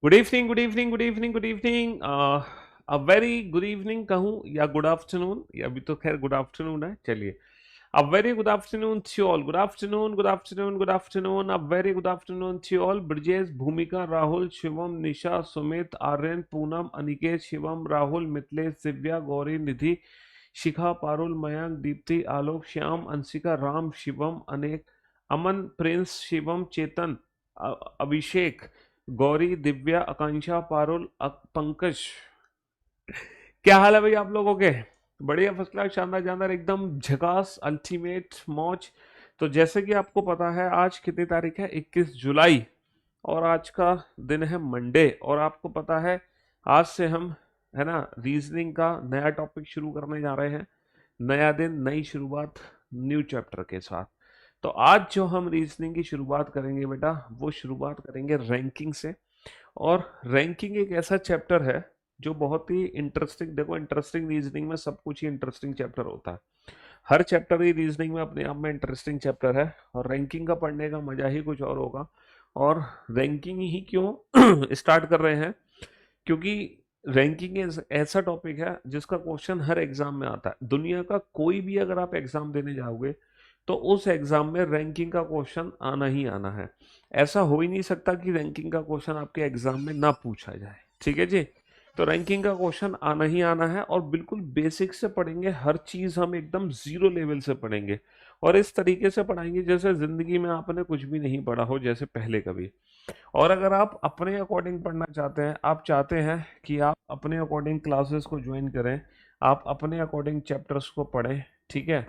Good evening, good evening, good evening, good evening. अ very good evening कहूँ या good afternoon, या अभी तो खैर गुड आफ्टरनून है। चलिए, a very good afternoon to all. Good afternoon, good afternoon, good afternoon, a very good afternoon to all. Brajesh, Bhumika, Rahul, Shivam, निशा, सुमित, आर्यन, पूनम, अनिकेत, शिवम, राहुल, मिथिलेश, दिव्या, गौरी, निधि, शिखा, पारुल, मयंक, दीप्ति, आलोक, श्याम, अंशिका, राम, शिवम, अनेक, अमन, Prince, Shivam, चेतन, अभिषेक, गौरी, दिव्या, आकांक्षा, पारुल, पंकज। क्या हाल है भाई आप लोगों के? बढ़िया, फर्स्ट क्लास, शानदार जानदार, एकदम झकास, अल्टीमेट मौज। तो जैसे कि आपको पता है, आज कितनी तारीख है? 21 जुलाई। और आज का दिन है मंडे। और आपको पता है, आज से हम, है ना, रीजनिंग का नया टॉपिक शुरू करने जा रहे हैं। नया दिन, नई शुरुआत, न्यू चैप्टर के साथ। तो आज जो हम रीजनिंग की शुरुआत करेंगे बेटा, वो शुरुआत करेंगे रैंकिंग से। और रैंकिंग एक ऐसा चैप्टर है जो बहुत ही इंटरेस्टिंग, देखो इंटरेस्टिंग रीजनिंग में सब कुछ ही इंटरेस्टिंग चैप्टर होता है। हर चैप्टर ही रीजनिंग में अपने आप में इंटरेस्टिंग चैप्टर है, और रैंकिंग का पढ़ने का मजा ही कुछ और होगा। और रैंकिंग ही क्यों स्टार्ट कर रहे हैं? क्योंकि रैंकिंग ऐसा टॉपिक है जिसका क्वेश्चन हर एग्जाम में आता है। दुनिया का कोई भी अगर आप एग्जाम देने जाओगे, तो उस एग्जाम में रैंकिंग का क्वेश्चन आना ही आना है। ऐसा हो ही नहीं सकता कि रैंकिंग का क्वेश्चन आपके एग्जाम में ना पूछा जाए। ठीक है जी। तो रैंकिंग का क्वेश्चन आना ही आना है, और बिल्कुल बेसिक से पढ़ेंगे। हर चीज हम एकदम जीरो लेवल से पढ़ेंगे, और इस तरीके से पढ़ाएंगे जैसे जिंदगी में आपने कुछ भी नहीं पढ़ा हो, जैसे पहले कभी। और अगर आप अपने अकॉर्डिंग पढ़ना चाहते हैं, आप चाहते हैं कि आप अपने अकॉर्डिंग क्लासेस को ज्वाइन करें, आप अपने अकॉर्डिंग चैप्टर्स को पढ़ें, ठीक है।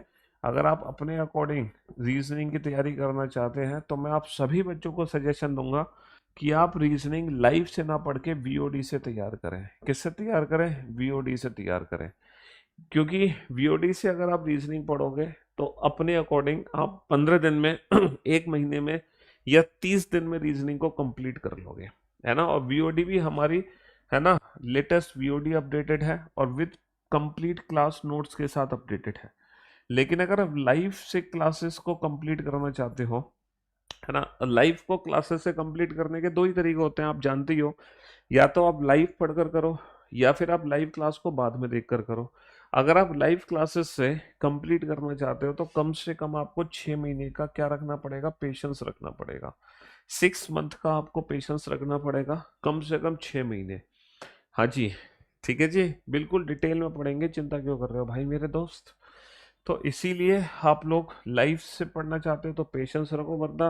अगर आप अपने अकॉर्डिंग रीजनिंग की तैयारी करना चाहते हैं, तो मैं आप सभी बच्चों को सजेशन दूंगा कि आप रीजनिंग लाइव से ना पढ़ के वीओडी से तैयार करें। किससे तैयार करें? वीओडी से तैयार करें। क्योंकि वीओडी से अगर आप रीजनिंग पढ़ोगे, तो अपने अकॉर्डिंग आप 15 दिन में एक महीने में या 30 दिन में रीजनिंग को कंप्लीट कर लोगे, है ना। और वीओडी भी हमारी, है ना, लेटेस्ट वीओडी अपडेटेड है, और विद कंप्लीट क्लास नोट्स के साथ अपडेटेड है। लेकिन अगर आप लाइव से क्लासेस को कंप्लीट करना चाहते हो, है ना, लाइव को क्लासेस से कंप्लीट करने के दो ही तरीके होते हैं, आप जानते ही हो। या तो आप लाइव पढ़कर करो, या फिर आप लाइव क्लास को बाद में देखकर करो। अगर आप लाइव क्लासेस से कंप्लीट करना चाहते हो, तो कम से कम आपको 6 महीने का क्या रखना पड़ेगा? पेशेंस रखना पड़ेगा। 6 मंथ का आपको पेशेंस रखना पड़ेगा, कम से कम 6 महीने। हाँ जी। ठीक है जी, बिल्कुल डिटेल में पढ़ेंगे, चिंता क्यों कर रहे हो भाई मेरे दोस्त। तो इसीलिए आप लोग लाइव से पढ़ना चाहते हो तो पेशेंस रखो, वरना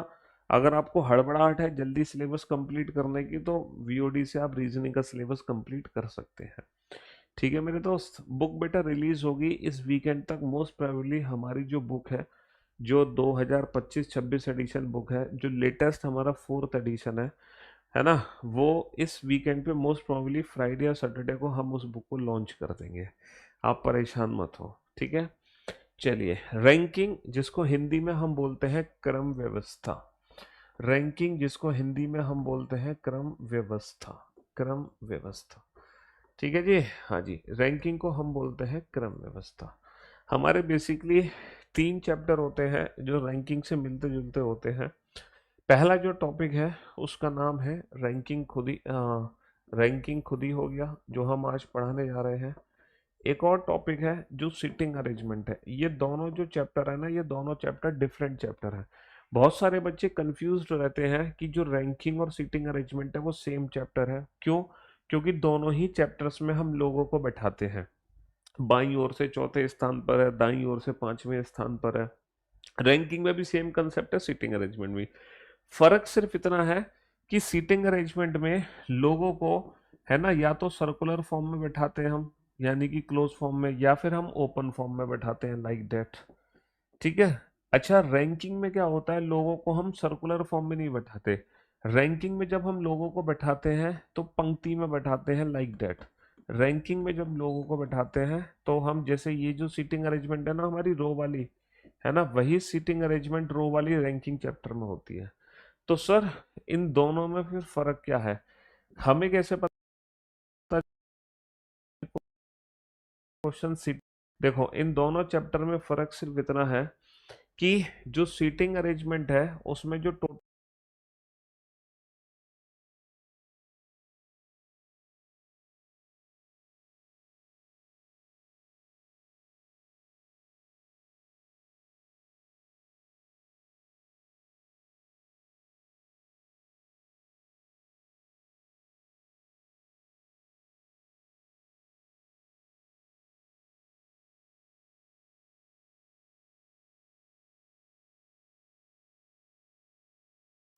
अगर आपको हड़बड़ाहट है जल्दी सिलेबस कंप्लीट करने की, तो वीओडी से आप रीजनिंग का सिलेबस कंप्लीट कर सकते हैं। ठीक है मेरे दोस्त, बुक बेटा रिलीज होगी इस वीकेंड तक मोस्ट प्रोबेबली। हमारी जो बुक है, जो 2025-26 एडिशन बुक है, जो लेटेस्ट हमारा 4th एडिशन है ना, वो इस वीकेंड पे मोस्ट प्रोबेबली फ्राइडे या सैटरडे को हम उस बुक को लॉन्च कर देंगे। आप परेशान मत हो, ठीक है। चलिए, रैंकिंग जिसको हिंदी में हम बोलते हैं क्रम व्यवस्था। रैंकिंग जिसको हिंदी में हम बोलते हैं क्रम व्यवस्था। क्रम व्यवस्था, ठीक है जी। हाँ जी, रैंकिंग को हम बोलते हैं क्रम व्यवस्था। हमारे बेसिकली 3 चैप्टर होते हैं जो रैंकिंग से मिलते जुलते होते हैं। पहला जो टॉपिक है, उसका नाम है रैंकिंग खुद ही। रैंकिंग खुद ही हो गया, जो हम आज पढ़ाने जा रहे हैं। एक और टॉपिक है जो सीटिंग अरेंजमेंट है। ये दोनों जो चैप्टर है ना, ये दोनों चैप्टर डिफरेंट चैप्टर है। बहुत सारे बच्चे कंफ्यूज्ड रहते हैं कि जो रैंकिंग और सीटिंग अरेंजमेंट है वो सेम चैप्टर है। क्यों? क्योंकि दोनों ही चैप्टर्स में हम लोगों को बैठाते हैं। बाईं ओर से चौथे स्थान पर है, दाईं ओर से 5वें स्थान पर है। रैंकिंग में भी सेम कंसेप्ट है, सीटिंग अरेंजमेंट में। फर्क सिर्फ इतना है कि सीटिंग अरेंजमेंट में लोगों को, है ना, या तो सर्कुलर फॉर्म में बैठाते हैं हम, यानी कि क्लोज फॉर्म में, या फिर हम ओपन फॉर्म में बैठाते हैं, लाइक दैट। ठीक है। अच्छा, रैंकिंग में क्या होता है? लोगों को हम सर्कुलर फॉर्म में नहीं बैठाते। रैंकिंग में जब हम लोगों को बैठाते हैं तो पंक्ति में बैठाते हैं, लाइक दैट। रैंकिंग में जब लोगों को बैठाते हैं, तो हम, जैसे ये जो सीटिंग अरेंजमेंट है ना हमारी रो वाली, है ना, वही सीटिंग अरेंजमेंट रो वाली रैंकिंग चैप्टर में होती है। तो सर, इन दोनों में फिर फर्क क्या है? हमें कैसे पता? क्वेश्चन सीट, देखो इन दोनों चैप्टर में फर्क सिर्फ इतना है कि जो सीटिंग अरेंजमेंट है उसमें जो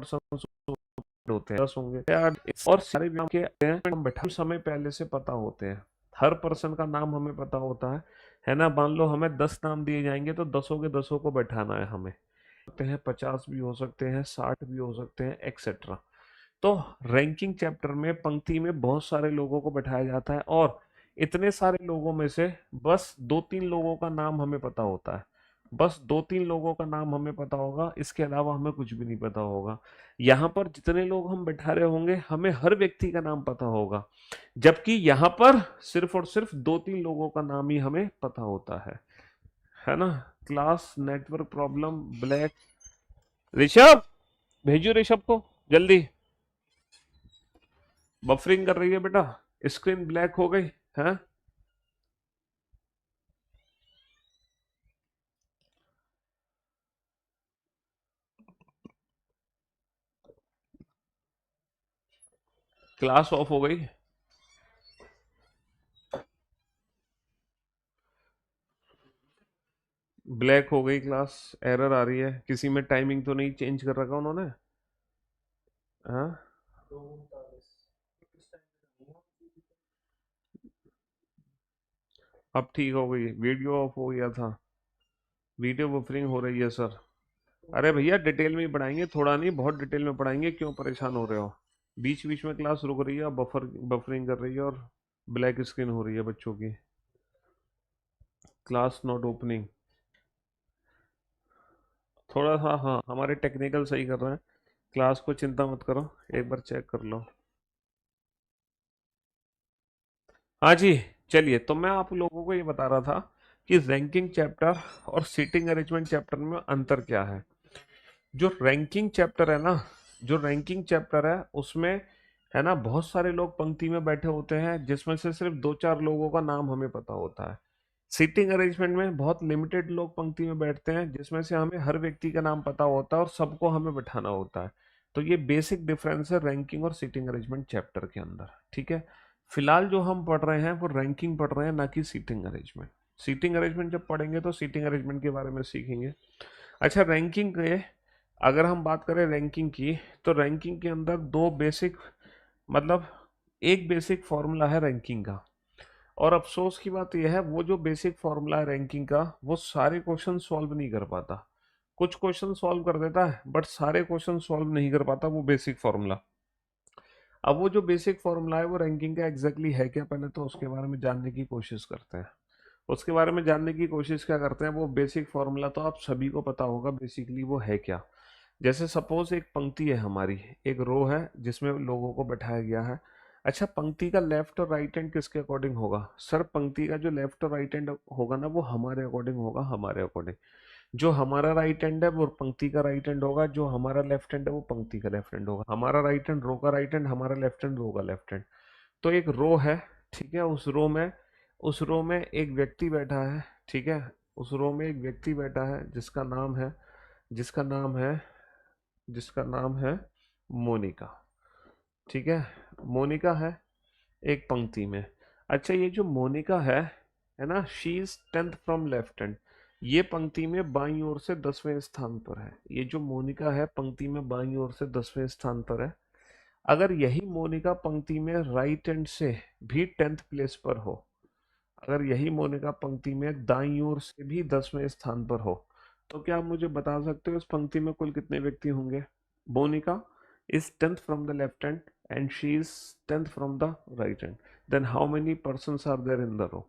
पर्सन होते हैं, 10 होंगे यार। और सारे नाम के हम बैठा समय पहले से पता होते हैं, हर पर्सन का नाम हमें पता होता है ना। मान लो हमें 10 नाम दिए जाएंगे तो 10 के 10 को बैठाना है हमें, सकते हैं 50 भी हो सकते हैं, 60 भी हो सकते हैं, एक्सेट्रा। तो रैंकिंग चैप्टर में पंक्ति में बहुत सारे लोगों को बैठाया जाता है, और इतने सारे लोगों में से बस 2-3 लोगों का नाम हमें पता होता है। बस 2-3 लोगों का नाम हमें पता होगा, इसके अलावा हमें कुछ भी नहीं पता होगा। यहाँ पर जितने लोग हम बैठा रहे होंगे हमें हर व्यक्ति का नाम पता होगा, जबकि यहाँ पर सिर्फ और सिर्फ 2-3 लोगों का नाम ही हमें पता होता है ना। Class network problem black. Rishabh, भेजो ऋषभ को जल्दी, बफरिंग कर रही है बेटा, स्क्रीन ब्लैक हो गई है। क्लास ऑफ हो गई, ब्लैक हो गई क्लास, एरर आ रही है। किसी में टाइमिंग तो नहीं चेंज कर रखा उन्होंने? हाँ, अब ठीक हो गई, वीडियो ऑफ हो गया था। वीडियो बफरिंग हो रही है सर। अरे भैया डिटेल में ही पढ़ाएंगे, थोड़ा नहीं बहुत डिटेल में पढ़ाएंगे, क्यों परेशान हो रहे हो? बीच बीच में क्लास रुक रही है, बफरिंग कर रही है, और ब्लैक स्क्रीन हो रही है बच्चों की। Class not opening. थोड़ा सा हाँ, हमारे टेक्निकल सही कर रहे हैं, क्लास को चिंता मत करो, एक बार चेक कर लो। हाँ जी, चलिए, तो मैं आप लोगों को ये बता रहा था कि रैंकिंग चैप्टर और सीटिंग अरेंजमेंट चैप्टर में अंतर क्या है। जो रैंकिंग चैप्टर है ना, जो रैंकिंग चैप्टर है उसमें है ना बहुत सारे लोग पंक्ति में बैठे होते हैं, जिसमें से सिर्फ 2-4 लोगों का नाम हमें पता होता है। सीटिंग अरेंजमेंट में बहुत लिमिटेड लोग पंक्ति में बैठते हैं, जिसमें से हमें हर व्यक्ति का नाम पता होता है और सबको हमें बैठाना होता है। तो ये बेसिक डिफरेंस है रैंकिंग और सीटिंग अरेंजमेंट चैप्टर के अंदर, ठीक है। फिलहाल जो हम पढ़ रहे हैं वो रैंकिंग पढ़ रहे हैं, ना कि सीटिंग अरेंजमेंट। सीटिंग अरेंजमेंट जब पढ़ेंगे तो सीटिंग अरेंजमेंट के बारे में सीखेंगे। अच्छा, रैंकिंग के अगर हम बात करें रैंकिंग की, तो रैंकिंग के अंदर दो बेसिक, मतलब एक बेसिक फॉर्मूला है रैंकिंग का, और अफसोस की बात यह है वो जो बेसिक फॉर्मूला है रैंकिंग का वो सारे क्वेश्चन सॉल्व नहीं कर पाता। कुछ क्वेश्चन सॉल्व कर देता है बट सारे क्वेश्चन सॉल्व नहीं कर पाता वो बेसिक फॉर्मूला। अब वो जो बेसिक फॉर्मूला है वो रैंकिंग का एग्जैक्टली है क्या, पहले तो उसके बारे में जानने की कोशिश करते हैं। उसके बारे में जानने की कोशिश क्या करते हैं, वो बेसिक फॉर्मूला तो आप सभी को पता होगा बेसिकली वो है क्या। जैसे सपोज एक पंक्ति है हमारी, एक रो है जिसमें लोगों को बैठाया गया है। अच्छा, पंक्ति का लेफ्ट और राइट हैंड किसके अकॉर्डिंग होगा? सर पंक्ति का जो लेफ्ट और राइट हैंड होगा ना वो हमारे अकॉर्डिंग होगा, हमारे अकॉर्डिंग। जो हमारा राइट हैंड है वो पंक्ति का राइट हैंड होगा, जो हमारा लेफ्ट हैंड है वो पंक्ति का लेफ्ट हैंड होगा। हमारा राइट हैंड रो का राइट हैंड, हमारा लेफ्ट हैंड रो का लेफ्ट हैंड। तो एक रो है, ठीक है, उस रो में एक व्यक्ति बैठा है, ठीक है। उस रो में एक व्यक्ति बैठा है जिसका नाम है जिसका नाम है मोनिका, ठीक है। मोनिका है एक पंक्ति में। अच्छा, ये जो मोनिका है ना, she is 10th from left hand, ये पंक्ति में बाईं ओर से 10वें स्थान पर है। ये जो मोनिका है पंक्ति में बाईं ओर से 10वें स्थान पर है। अगर यही मोनिका पंक्ति में राइट हैंड से भी 10th प्लेस पर हो, अगर यही मोनिका पंक्ति में दाईं ओर से भी 10वें स्थान पर हो, तो क्या आप मुझे बता सकते हो इस पंक्ति में कुल कितने व्यक्ति होंगे? Monika is 10th from the left hand and she is 10th from the right hand. Then how many persons are there in the row?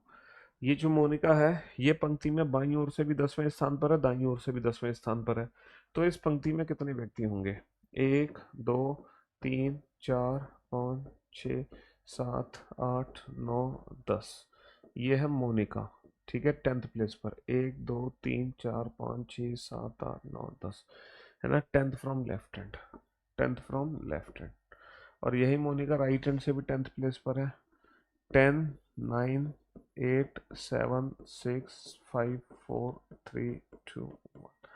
ये जो मोनिका है ये पंक्ति में बाईं ओर से भी 10वें स्थान पर है, दाईं ओर से भी 10वें स्थान पर है। तो इस पंक्ति में कितने व्यक्ति होंगे? 1 2 3 4 5 6 7 8 9 10। ये है मोनिका, ठीक है, 10th प्लेस पर। 1 2 3 4 5 6 7 8 9 10, है ना, 10th from left hand, 10th from left hand. और यही मोनिका राइट हैंड से भी 10th प्लेस पर है। 10 9 8 7 6 5 4 3 2 1।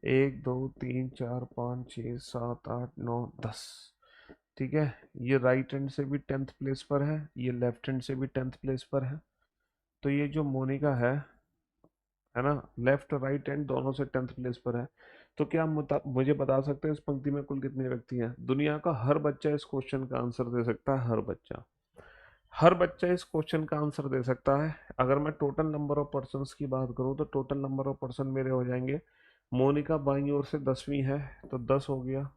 1 2 3 4 5 6 7 8 9 10, ठीक है। ये राइट हैंड से भी 10th प्लेस पर है, ये लेफ्ट हैंड से भी 10th प्लेस पर है। तो ये जो मोनिका है ना, लेफ्ट और राइट हैंड दोनों से 10th प्लेस पर है। तो क्या मुझे बता सकते हैं इस पंक्ति में कुल कितने व्यक्ति हैं? दुनिया का हर बच्चा इस क्वेश्चन का आंसर दे सकता है, हर बच्चा इस क्वेश्चन का आंसर दे सकता है। अगर मैं टोटल नंबर ऑफ पर्सन्स की बात करूं तो टोटल नंबर ऑफ पर्सन मेरे हो जाएंगे, मोनिका बाईं ओर से 10वीं है तो 10 हो गया,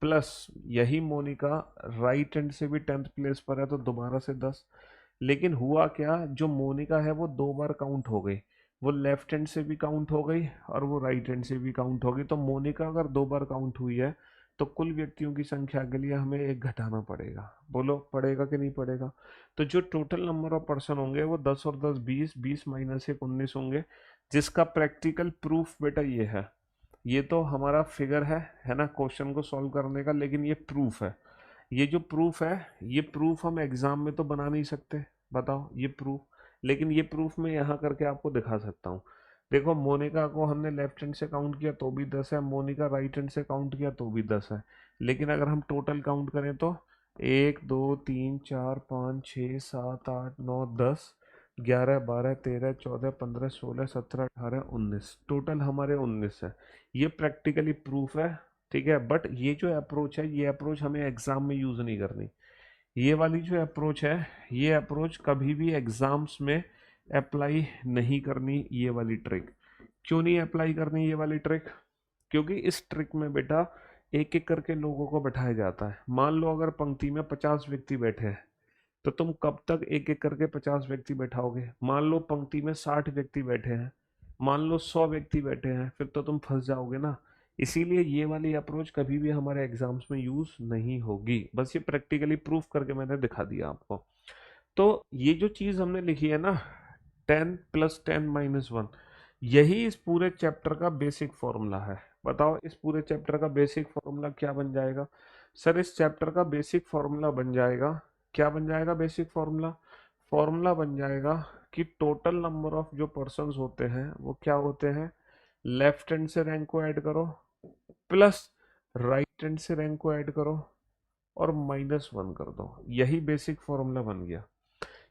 प्लस यही मोनिका राइट हैंड से भी 10th प्लेस पर है तो दोबारा से 10। लेकिन हुआ क्या, जो मोनिका है वो 2 बार काउंट हो गई, वो लेफ्ट हैंड से भी काउंट हो गई और वो राइट हैंड से भी काउंट हो गई। तो मोनिका अगर 2 बार काउंट हुई है तो कुल व्यक्तियों की संख्या के लिए हमें एक घटाना पड़ेगा। बोलो पड़ेगा कि नहीं पड़ेगा? तो जो टोटल नंबर ऑफ पर्सन होंगे वो 10 और 10 20, 20 माइनस 1 19 होंगे, जिसका प्रैक्टिकल प्रूफ बेटा ये है। ये तो हमारा फिगर है ना, क्वेश्चन को सॉल्व करने का, लेकिन ये प्रूफ है। ये जो प्रूफ है, ये प्रूफ हम एग्जाम में तो बना नहीं सकते, बताओ ये प्रूफ, लेकिन ये प्रूफ मैं यहाँ करके आपको दिखा सकता हूँ। देखो मोनिका को हमने लेफ्ट हैंड से काउंट किया तो भी 10 है, मोनिका राइट हैंड से काउंट किया तो भी 10 है, लेकिन अगर हम टोटल काउंट करें तो 1 2 3 4 5 6 7 8 9 10 11 12 13 14 15 16 17 18 19, टोटल हमारे 19 है। ये प्रैक्टिकली प्रूफ है, ठीक है। बट ये जो अप्रोच है, ये अप्रोच हमें एग्जाम में यूज नहीं करनी। ये वाली जो अप्रोच है, ये अप्रोच कभी भी एग्जाम्स में अप्लाई नहीं करनी, ये वाली ट्रिक। क्यों नहीं अप्लाई करनी ये वाली ट्रिक? क्योंकि इस ट्रिक में बेटा एक एक करके लोगों को बैठाया जाता है। मान लो अगर पंक्ति में 50 व्यक्ति बैठे हैं तो तुम कब तक एक एक करके 50 व्यक्ति बैठाओगे? मान लो पंक्ति में 60 व्यक्ति बैठे हैं, मान लो 100 व्यक्ति बैठे हैं, फिर तो तुम फंस जाओगे ना। इसीलिए ये वाली अप्रोच कभी भी हमारे एग्जाम्स में यूज नहीं होगी। बस ये प्रैक्टिकली प्रूफ करके मैंने दिखा दिया आपको। तो ये जो चीज हमने लिखी है ना, 10 + 10 - 1, यही इस पूरे चैप्टर का बेसिक फॉर्मूला है। बताओ इस पूरे चैप्टर का बेसिक फॉर्मूला क्या बन जाएगा? सर इस चैप्टर का बेसिक फॉर्मूला बन जाएगा, क्या बन जाएगा बेसिक फॉर्मूला? फॉर्मूला बन जाएगा कि टोटल नंबर ऑफ जो पर्सन्स होते हैं वो क्या होते हैं, लेफ्ट हैंड से रैंक को ऐड करो प्लस राइट हैंड से रैंक को ऐड करो और -1 कर दो। यही बेसिक फॉर्मूला बन गया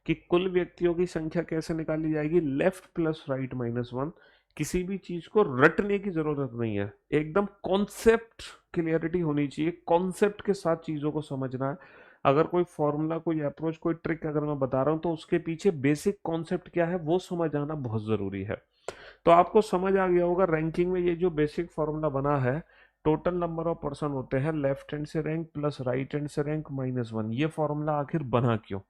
कि कुल व्यक्तियों की संख्या कैसे निकाली जाएगी, लेफ्ट प्लस राइट -1। किसी भी चीज को रटने की जरूरत नहीं है, एकदम कॉन्सेप्ट क्लियरिटी होनी चाहिए, कॉन्सेप्ट के साथ चीजों को समझना है। अगर कोई फॉर्मूला, कोई अप्रोच, कोई ट्रिक अगर मैं बता रहा हूं तो उसके पीछे बेसिक कॉन्सेप्ट क्या है वो समझ आना बहुत जरूरी है। तो आपको समझ आ गया होगा रैंकिंग में ये जो बेसिक फॉर्मूला बना है, टोटल नंबर ऑफ पर्सन होते हैं लेफ्ट हैंड से रैंक प्लस राइट हैंड से रैंक -1। ये फॉर्मूला आखिर बना क्यों,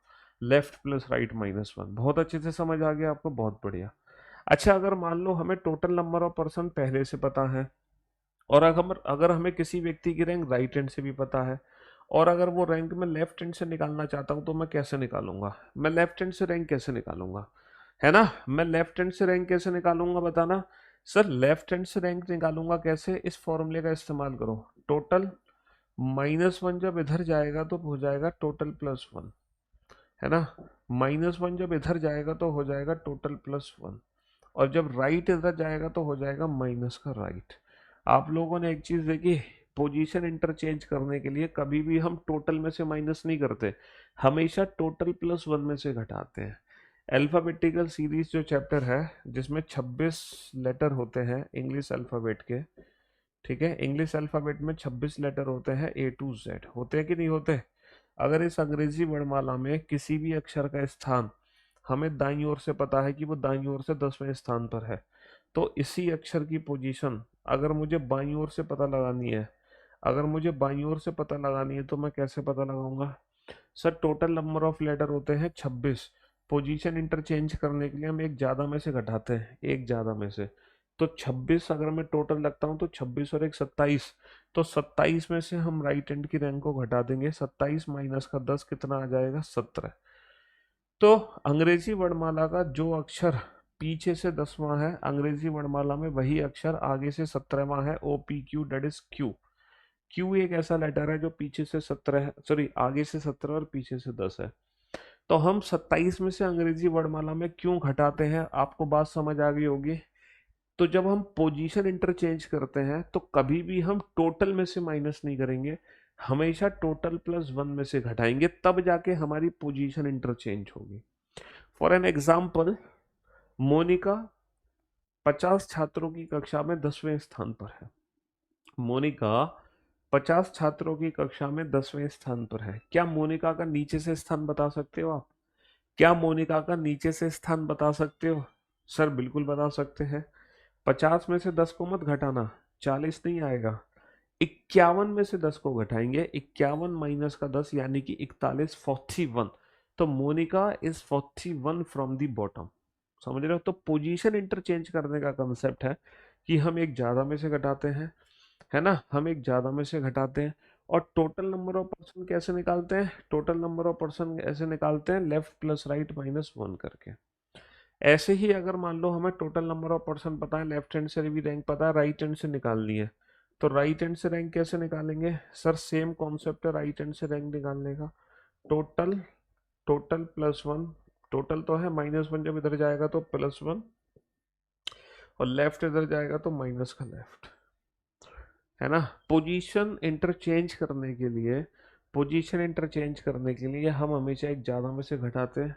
लेफ्ट प्लस राइट -1? बहुत अच्छे से समझ आ गया आपको, बहुत बढ़िया। अच्छा अगर मान लो हमें टोटल नंबर ऑफ पर्सन पहले से पता है, और अगर अगर हमें किसी व्यक्ति की रैंक राइट हैंड से भी पता है, और अगर वो रैंक मैं लेफ्ट हैंड से निकालना चाहता हूं तो मैं कैसे निकालूंगा? मैं लेफ्ट हैंड से रैंक कैसे निकालूंगा, है ना? मैं लेफ्ट हैंड से रैंक कैसे निकालूंगा बताना। सर लेफ्ट हैंड से रैंक निकालूंगा कैसे? इस फॉर्मूले का इस्तेमाल करो, टोटल -1 जब इधर जाएगा तो हो जाएगा टोटल +1, है ना? -1 जब इधर जाएगा तो हो जाएगा टोटल +1, और जब राइट इधर जाएगा तो हो जाएगा माइनस का राइट। आप लोगों ने एक चीज देखी, पोजीशन इंटरचेंज करने के लिए कभी भी हम टोटल में से माइनस नहीं करते, हमेशा टोटल +1 में से घटाते हैं। अल्फाबेटिकल सीरीज जो चैप्टर है जिसमें 26 लेटर होते हैं इंग्लिश अल्फाबेट के, ठीक है, इंग्लिश अल्फाबेट में 26 लेटर होते हैं A to Z, होते हैं कि नहीं होते? अगर इस अंग्रेजी वर्णमाला में किसी भी अक्षर का स्थान हमें दाईं ओर से पता है कि वो दाईं ओर से 10वें स्थान पर है, तो इसी अक्षर की पोजीशन अगर मुझे बाईं ओर से पता लगानी है, अगर मुझे बाईं ओर से पता लगानी है तो मैं कैसे पता लगाऊंगा? Sir total number of letter होते हैं 26, पोजीशन इंटरचेंज करने के लिए हम एक ज्यादा में से घटाते हैं, एक ज्यादा में से। तो 26 अगर मैं टोटल रखता हूं तो 26 और एक 27, तो 27 में से हम राइट हैंड की रैंक को घटा देंगे, 27 माइनस का 10 कितना आ जाएगा? 17। तो अंग्रेजी वर्णमाला का जो अक्षर पीछे से 10वां है, अंग्रेजी वर्णमाला में वही अक्षर आगे से 17वां है, OPQ, date is Q. Q एक ऐसा लेटर है जो पीछे से 17 है, सॉरी आगे से 17 और पीछे से 10 है। तो हम 27 में से अंग्रेजी वर्णमाला में क्यों घटाते हैं, आपको बात समझ आ गई होगी। तो जब हम पोजीशन इंटरचेंज करते हैं तो कभी भी हम टोटल में से माइनस नहीं करेंगे, हमेशा टोटल +1 में से घटाएंगे, तब जाके हमारी पोजीशन इंटरचेंज होगी। फॉर एन एग्जाम्पल, मोनिका 50 छात्रों की कक्षा में 10वें स्थान पर है, मोनिका 50 छात्रों की कक्षा में 10वें स्थान पर है। क्या मोनिका का नीचे से स्थान बता सकते हो आप? क्या मोनिका का नीचे से स्थान बता सकते हो? सर बिल्कुल बता सकते हैं। 50 में से 10 को मत घटाना, 40 नहीं आएगा। 51 में से 10 को घटाएंगे, 51 माइनस का 10 यानी कि 41, 41। तो Monika is 41 from the bottom. समझ रहे हो? तो पोजीशन इंटरचेंज करने का कंसेप्ट है कि हम एक ज्यादा में से घटाते हैं, है ना, हम एक ज्यादा में से घटाते हैं। और टोटल नंबर ऑफ पर्सन कैसे निकालते हैं? टोटल नंबर ऑफ पर्सन ऐसे निकालते हैं, left plus right minus one करके। ऐसे ही अगर मान लो हमें टोटल नंबर ऑफ पर्सन पता है, लेफ्ट हैंड से भी रैंक पता है, राइट हैंड से निकालनी है, तो राइट हैंड से रैंक कैसे निकालेंगे? सर सेम कॉन्सेप्ट है राइट हैंड से रैंक निकालने का। Total, total plus one, total तो है माइनस वन, जब इधर जाएगा तो प्लस वन, और लेफ्ट इधर जाएगा तो माइनस का लेफ्ट, है ना। पोजीशन इंटरचेंज करने के लिए, पोजीशन इंटरचेंज करने के लिए हम हमेशा एक ज़्यादा में से घटाते हैं,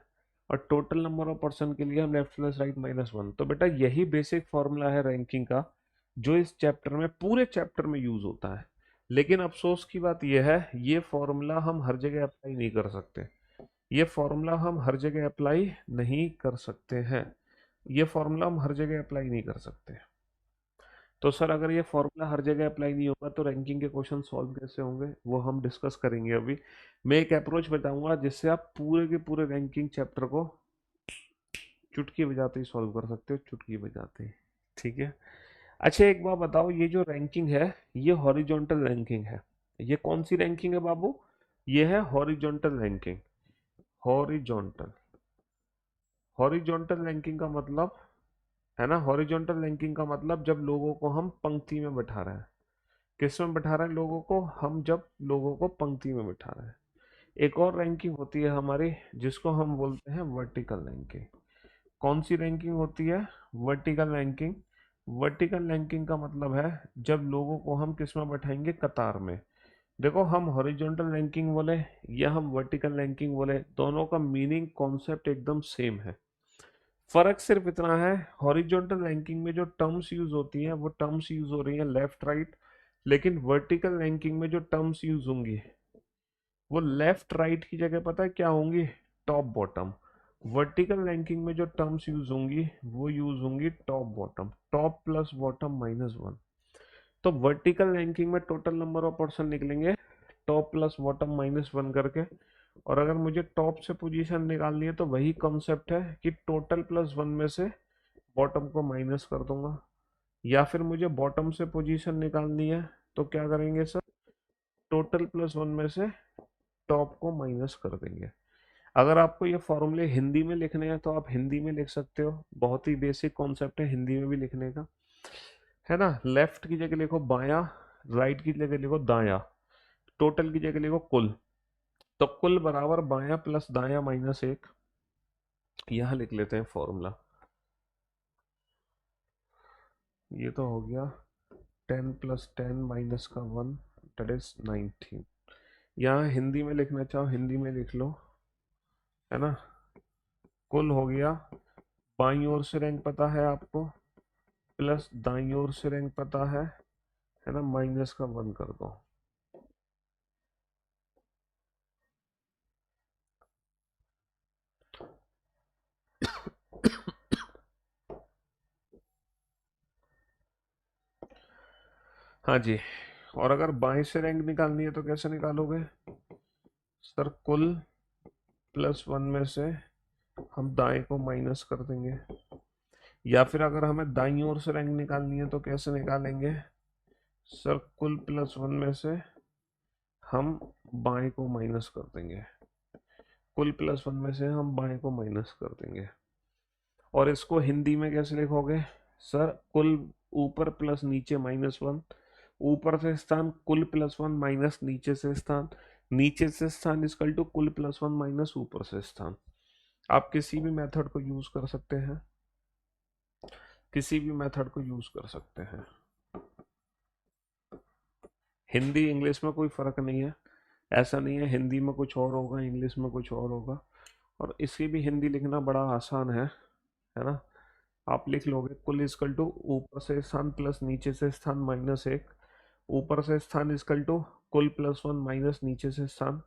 और टोटल नंबर ऑफ पर्सन के लिए हम left plus right minus one. तो बेटा यही बेसिक फॉर्मूला है रैंकिंग का, जो इस चैप्टर में, पूरे चैप्टर में यूज होता है। लेकिन अफसोस की बात यह है, ये फॉर्मूला हम हर जगह अप्लाई नहीं कर सकते। ये फॉर्मूला हम हर जगह अप्लाई नहीं कर सकते हैं। ये फॉर्मूला हम हर जगह अप्लाई नहीं कर सकते। तो सर अगर ये फॉर्मूला हर जगह अप्लाई नहीं होगा तो रैंकिंग के क्वेश्चन सॉल्व कैसे होंगे, वो हम डिस्कस करेंगे अभी। मैं एक अप्रोच बताऊंगा जिससे आप पूरे के पूरे रैंकिंग चैप्टर को चुटकी बजाते ही सॉल्व कर सकते हो, चुटकी बजाते ही। ठीक है। अच्छा एक बात बताओ, ये जो रैंकिंग है ये हॉरिजॉन्टल रैंकिंग है। ये कौन सी रैंकिंग है बाबू? ये है horizontal ranking. Horizontal, horizontal ranking का मतलब, है ना, हॉरिजॉन्टल रैंकिंग का मतलब जब लोगों को हम पंक्ति में बैठा रहे हैं। किस में बैठा रहे हैं लोगों को? हम जब लोगों को पंक्ति में बैठा रहे हैं। एक और रैंकिंग होती है हमारी जिसको हम बोलते हैं वर्टिकल रैंकिंग। कौन सी रैंकिंग होती है? Vertical ranking. वर्टिकल रैंकिंग का मतलब है जब लोगों को हम किस में बैठाएंगे? कतार में। देखो हम हॉरिजॉन्टल रैंकिंग बोले या हम वर्टिकल रैंकिंग बोले, दोनों का मीनिंग कॉन्सेप्ट एकदम सेम है। फर्क सिर्फ इतना है, हॉरिजॉन्टल रैंकिंग में जो टर्म्स यूज होती हैं वो टर्म्स यूज हो रही हैं लेफ्ट राइट, लेकिन वर्टिकल रैंकिंग में जो टर्म्स यूज होंगी वो लेफ्ट राइट की जगह पता है क्या होंगी? Top bottom. वर्टिकल रैंकिंग में जो टर्म्स यूज होंगी वो यूज होंगी top bottom, top plus bottom minus one. तो वर्टिकल रैंकिंग में टोटल नंबर ऑफ पर्सन निकलेंगे top plus bottom minus one करके। और अगर मुझे टॉप से पोजीशन निकालनी है तो वही कॉन्सेप्ट है कि टोटल प्लस वन में से बॉटम को माइनस कर दूंगा। या फिर मुझे बॉटम से पोजीशन निकालनी है तो क्या करेंगे सर? टोटल प्लस वन में से टॉप को माइनस कर देंगे। अगर आपको ये फॉर्मूले हिंदी में लिखने हैं तो आप हिंदी में लिख सकते हो, बहुत ही बेसिक कॉन्सेप्ट है हिंदी में भी लिखने का, है ना। लेफ्ट की जगह लिखो बायां, राइट की जगह लिखो दायां, टोटल की जगह लिखो कुल। तो कुल बराबर बायां प्लस दायां माइनस एक। यहां लिख लेते हैं फॉर्मूला। ये तो हो गया 10 प्लस 10 माइनस का वन, दैट इज 19। यहाँ हिंदी में लिखना चाहो हिंदी में लिख लो, है ना। कुल हो गया, बाईं ओर से रैंक पता है आपको, प्लस दाईं ओर से रैंक पता है ना, माइनस का वन कर दो। हाँ जी। और अगर बाएं से रैंक निकालनी है तो कैसे निकालोगे? सर कुल प्लस वन में से हम दाएं को माइनस कर देंगे। या फिर अगर हमें दाईं ओर से रैंक निकालनी है तो कैसे निकालेंगे? सर कुल प्लस वन में से हम बाएं को माइनस कर देंगे। कुल प्लस वन में से हम बाएं को माइनस कर देंगे। और इसको हिंदी में कैसे लिखोगे? सर कुल ऊपर प्लस नीचे माइनस वन, ऊपर से स्थान कुल प्लस वन माइनस नीचे से स्थान, नीचे से स्थान इक्वल टू कुल प्लस वन माइनस ऊपर से स्थान। आप किसी भी मेथड को यूज कर सकते हैं, किसी भी मेथड को यूज कर सकते हैं। हिंदी इंग्लिश में कोई फर्क नहीं है, ऐसा नहीं है हिंदी में कुछ और होगा इंग्लिश में कुछ और होगा। और इसकी भी हिंदी लिखना बड़ा आसान है ना। आप लिख लोगे कुल इक्वल टू ऊपर से स्थान प्लस नीचे से स्थान माइनस एक, ऊपर से स्थान इजकल टू कुल प्लस वन माइनस नीचे से स्थान,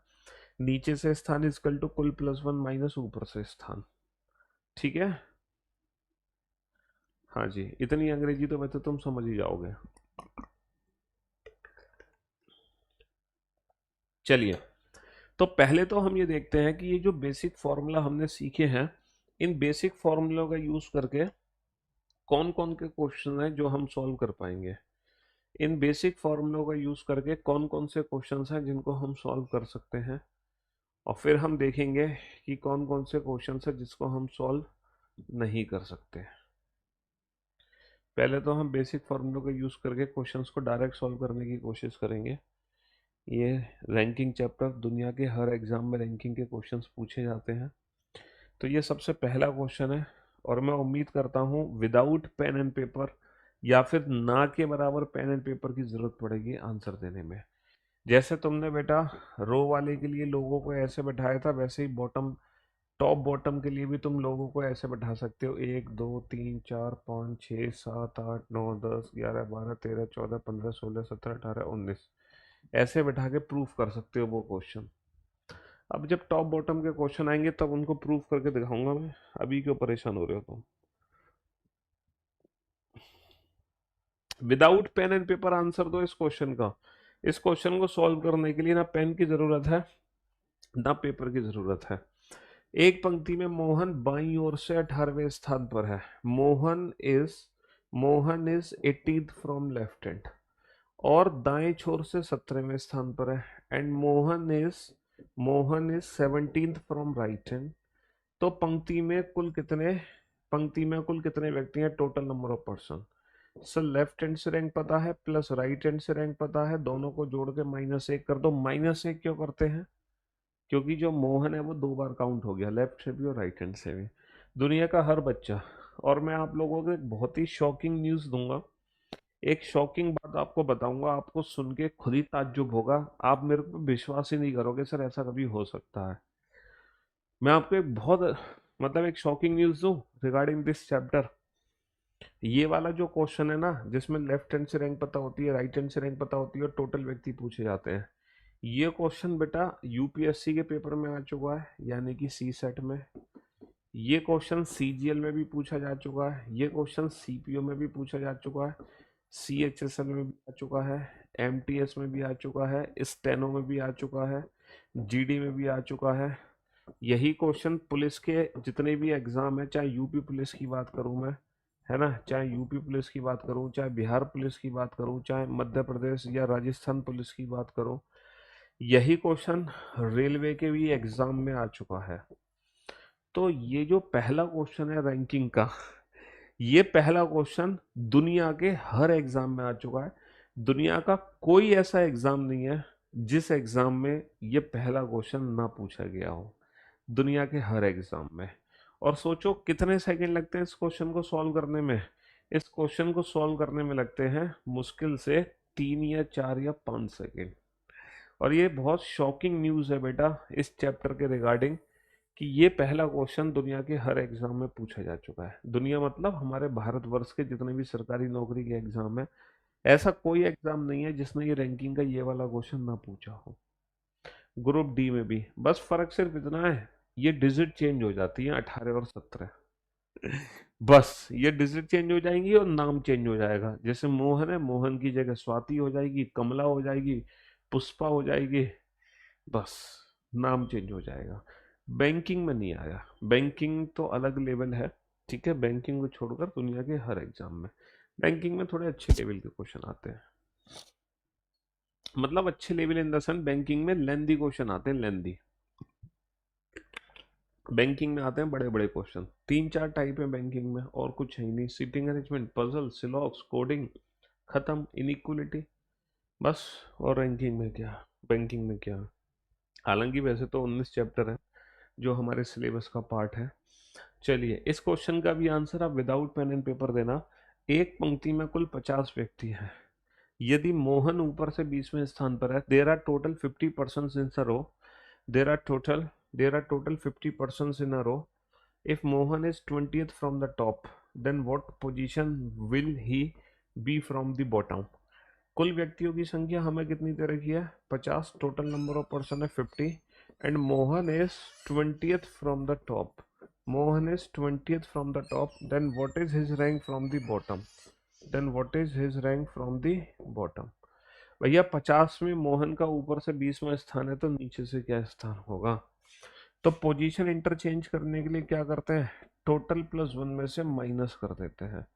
नीचे से स्थान इजकल टू कुल प्लस वन माइनस ऊपर से स्थान। ठीक है, हाँ जी, इतनी अंग्रेजी तो वैसे तुम समझ ही जाओगे। चलिए, तो पहले तो हम ये देखते हैं कि ये जो बेसिक फॉर्मूला हमने सीखे हैं, इन बेसिक फॉर्मूलों का यूज करके कौन कौन के क्वेश्चन हैं जो हम सॉल्व कर पाएंगे। इन बेसिक फॉर्मूलों का यूज करके कौन कौन से क्वेश्चंस हैं जिनको हम सॉल्व कर सकते हैं, और फिर हम देखेंगे कि कौन कौन से क्वेश्चंस हैं जिसको हम सॉल्व नहीं कर सकते। पहले तो हम बेसिक फॉर्मूलों का यूज करके क्वेश्चंस को डायरेक्ट सॉल्व करने की कोशिश करेंगे। ये रैंकिंग चैप्टर, दुनिया के हर एग्जाम में रैंकिंग के क्वेश्चंस पूछे जाते हैं। तो ये सबसे पहला क्वेश्चन है, और मैं उम्मीद करता हूँ विदाउट पेन एंड पेपर या फिर ना के बराबर पेन एंड पेपर की जरूरत पड़ेगी आंसर देने में। जैसे तुमने बेटा रो वाले के लिए लोगों को ऐसे बैठाया था, वैसे ही बॉटम टॉप बॉटम के लिए भी तुम लोगों को ऐसे बैठा सकते हो, 1 2 3 4 5 6 7 8 9 10 11 12 13 14 15 16 17 18 19, ऐसे बैठा के प्रूफ कर सकते हो वो क्वेश्चन। अब जब टॉप बॉटम के क्वेश्चन आएंगे तब उनको प्रूफ करके दिखाऊंगा मैं, अभी क्यों परेशान हो रहे हो तुम। Without pen and paper answer दो इस क्वेश्चन का। इस क्वेश्चन को सॉल्व करने के लिए ना पेन की जरूरत है ना पेपर की जरूरत है। एक पंक्ति में मोहन बाईं ओर से 18वें स्थान पर है। Mohan is 18th from left hand, और दाएं छोर से 17वें स्थान पर है। And Mohan is 17th from right hand. तो पंक्ति में कुल कितने व्यक्ति हैं, total number of person. Sir left hand से रैंक पता है प्लस राइट हैंड से रैंक पता है, दोनों को जोड़ के -1 कर दो। -1 क्यों करते हैं, क्योंकि जो मोहन है वो 2 बार काउंट हो गया, लेफ्ट से भी और राइट हैंड से भी। दुनिया का हर बच्चा, और मैं आप लोगों को एक बहुत ही शॉकिंग न्यूज दूंगा, एक शॉकिंग बात आपको बताऊंगा, आपको सुन के खुद ही ताज्जुब होगा, आप मेरे को विश्वास ही नहीं करोगे सर ऐसा कभी हो सकता है। मैं आपको एक बहुत मतलब एक शॉकिंग न्यूज दूं रिगार्डिंग दिस चैप्टर। ये वाला जो क्वेश्चन है ना, जिसमें लेफ्ट हैंड से रैंक पता होती है, राइट हैंड से रैंक पता होती है और टोटल व्यक्ति पूछे जाते हैं, ये क्वेश्चन बेटा यूपीएससी के पेपर में आ चुका है, यानी कि सी सेट में। ये क्वेश्चन सीजीएल में भी पूछा जा चुका है, ये क्वेश्चन सीपीओ में भी पूछा जा चुका है, सीएचएसएल में भी आ चुका है, एमटीएस में भी आ चुका है, स्टेनो में भी आ चुका है, जीडी में भी आ चुका है। यही क्वेश्चन पुलिस के जितने भी एग्जाम है, चाहे यूपी पुलिस की बात करूं मैं, है ना, चाहे यूपी पुलिस की बात करूं, चाहे बिहार पुलिस की बात करूं, चाहे मध्य प्रदेश या राजस्थान पुलिस की बात करूं, यही क्वेश्चन रेलवे के भी एग्जाम में आ चुका है। तो ये जो पहला क्वेश्चन है रैंकिंग का, ये पहला क्वेश्चन दुनिया के हर एग्जाम में आ चुका है। दुनिया का कोई ऐसा एग्जाम नहीं है जिस एग्जाम में ये पहला क्वेश्चन ना पूछा गया हो, दुनिया के हर एग्जाम में। और सोचो कितने सेकंड लगते हैं इस क्वेश्चन को सॉल्व करने में। इस क्वेश्चन को सॉल्व करने में लगते हैं मुश्किल से 3 या 4 या 5 सेकंड। और ये बहुत शॉकिंग न्यूज़ है बेटा इस चैप्टर के रिगार्डिंग, कि ये पहला क्वेश्चन दुनिया के हर एग्जाम में पूछा जा चुका है। दुनिया मतलब हमारे भारतवर्ष के जितने भी सरकारी नौकरी के एग्जाम है, ऐसा कोई एग्जाम नहीं है जिसने ये रैंकिंग का ये वाला क्वेश्चन ना पूछा हो। ग्रुप डी में भी बस फर्क सिर्फ इतना है, ये डिजिट चेंज हो जाती है 18 और 17। बस ये डिजिट चेंज हो जाएंगी और नाम चेंज हो जाएगा। जैसे मोहन है, मोहन की जगह स्वाति हो जाएगी, कमला हो जाएगी, पुष्पा हो जाएगी, बस नाम चेंज हो जाएगा। बैंकिंग में नहीं आया, बैंकिंग तो अलग लेवल है, ठीक है, बैंकिंग को छोड़कर दुनिया के हर एग्जाम में बैंकिंग में थोड़े अच्छे लेवल के क्वेश्चन आते हैं। मतलब अच्छे level in the sense banking में लेंदी क्वेश्चन आते हैं, लेंदी बैंकिंग में आते हैं बड़े बड़े क्वेश्चन। 3 4 टाइप है बैंकिंग में, और कुछ है ही नहीं। सीटिंग अरेंजमेंट, पजल, सिलॉक्स, कोडिंग, खत्म, इनइक्वलिटी, बस। और रैंकिंग में क्या, बैंकिंग में क्या। हालांकि वैसे तो 19 चैप्टर है जो हमारे सिलेबस का पार्ट है। चलिए, इस क्वेश्चन का भी आंसर आप विदाउट पेन एंड पेपर देना। एक पंक्ति में कुल 50 व्यक्ति हैं। यदि मोहन ऊपर से 20वें स्थान पर है, there are total 50 person in a row, there are total 50 person in a row. If Mohan is 20th from the top, then what position will he be from the bottom. कुल व्यक्तियों की संख्या हमें कितनी दे रखी है? 50। टोटल नंबर ऑफ पर्सन है 50 and Mohan is 20th from the top. Mohan is 20th from the top, then what is his rank from the bottom? Then what is his rank from the bottom? भैया 50 में मोहन का ऊपर से 20वां स्थान है, तो नीचे से क्या स्थान होगा? तो पोजीशन इंटरचेंज करने के लिए क्या करते हैं? टोटल प्लस वन में से माइनस कर देते हैं।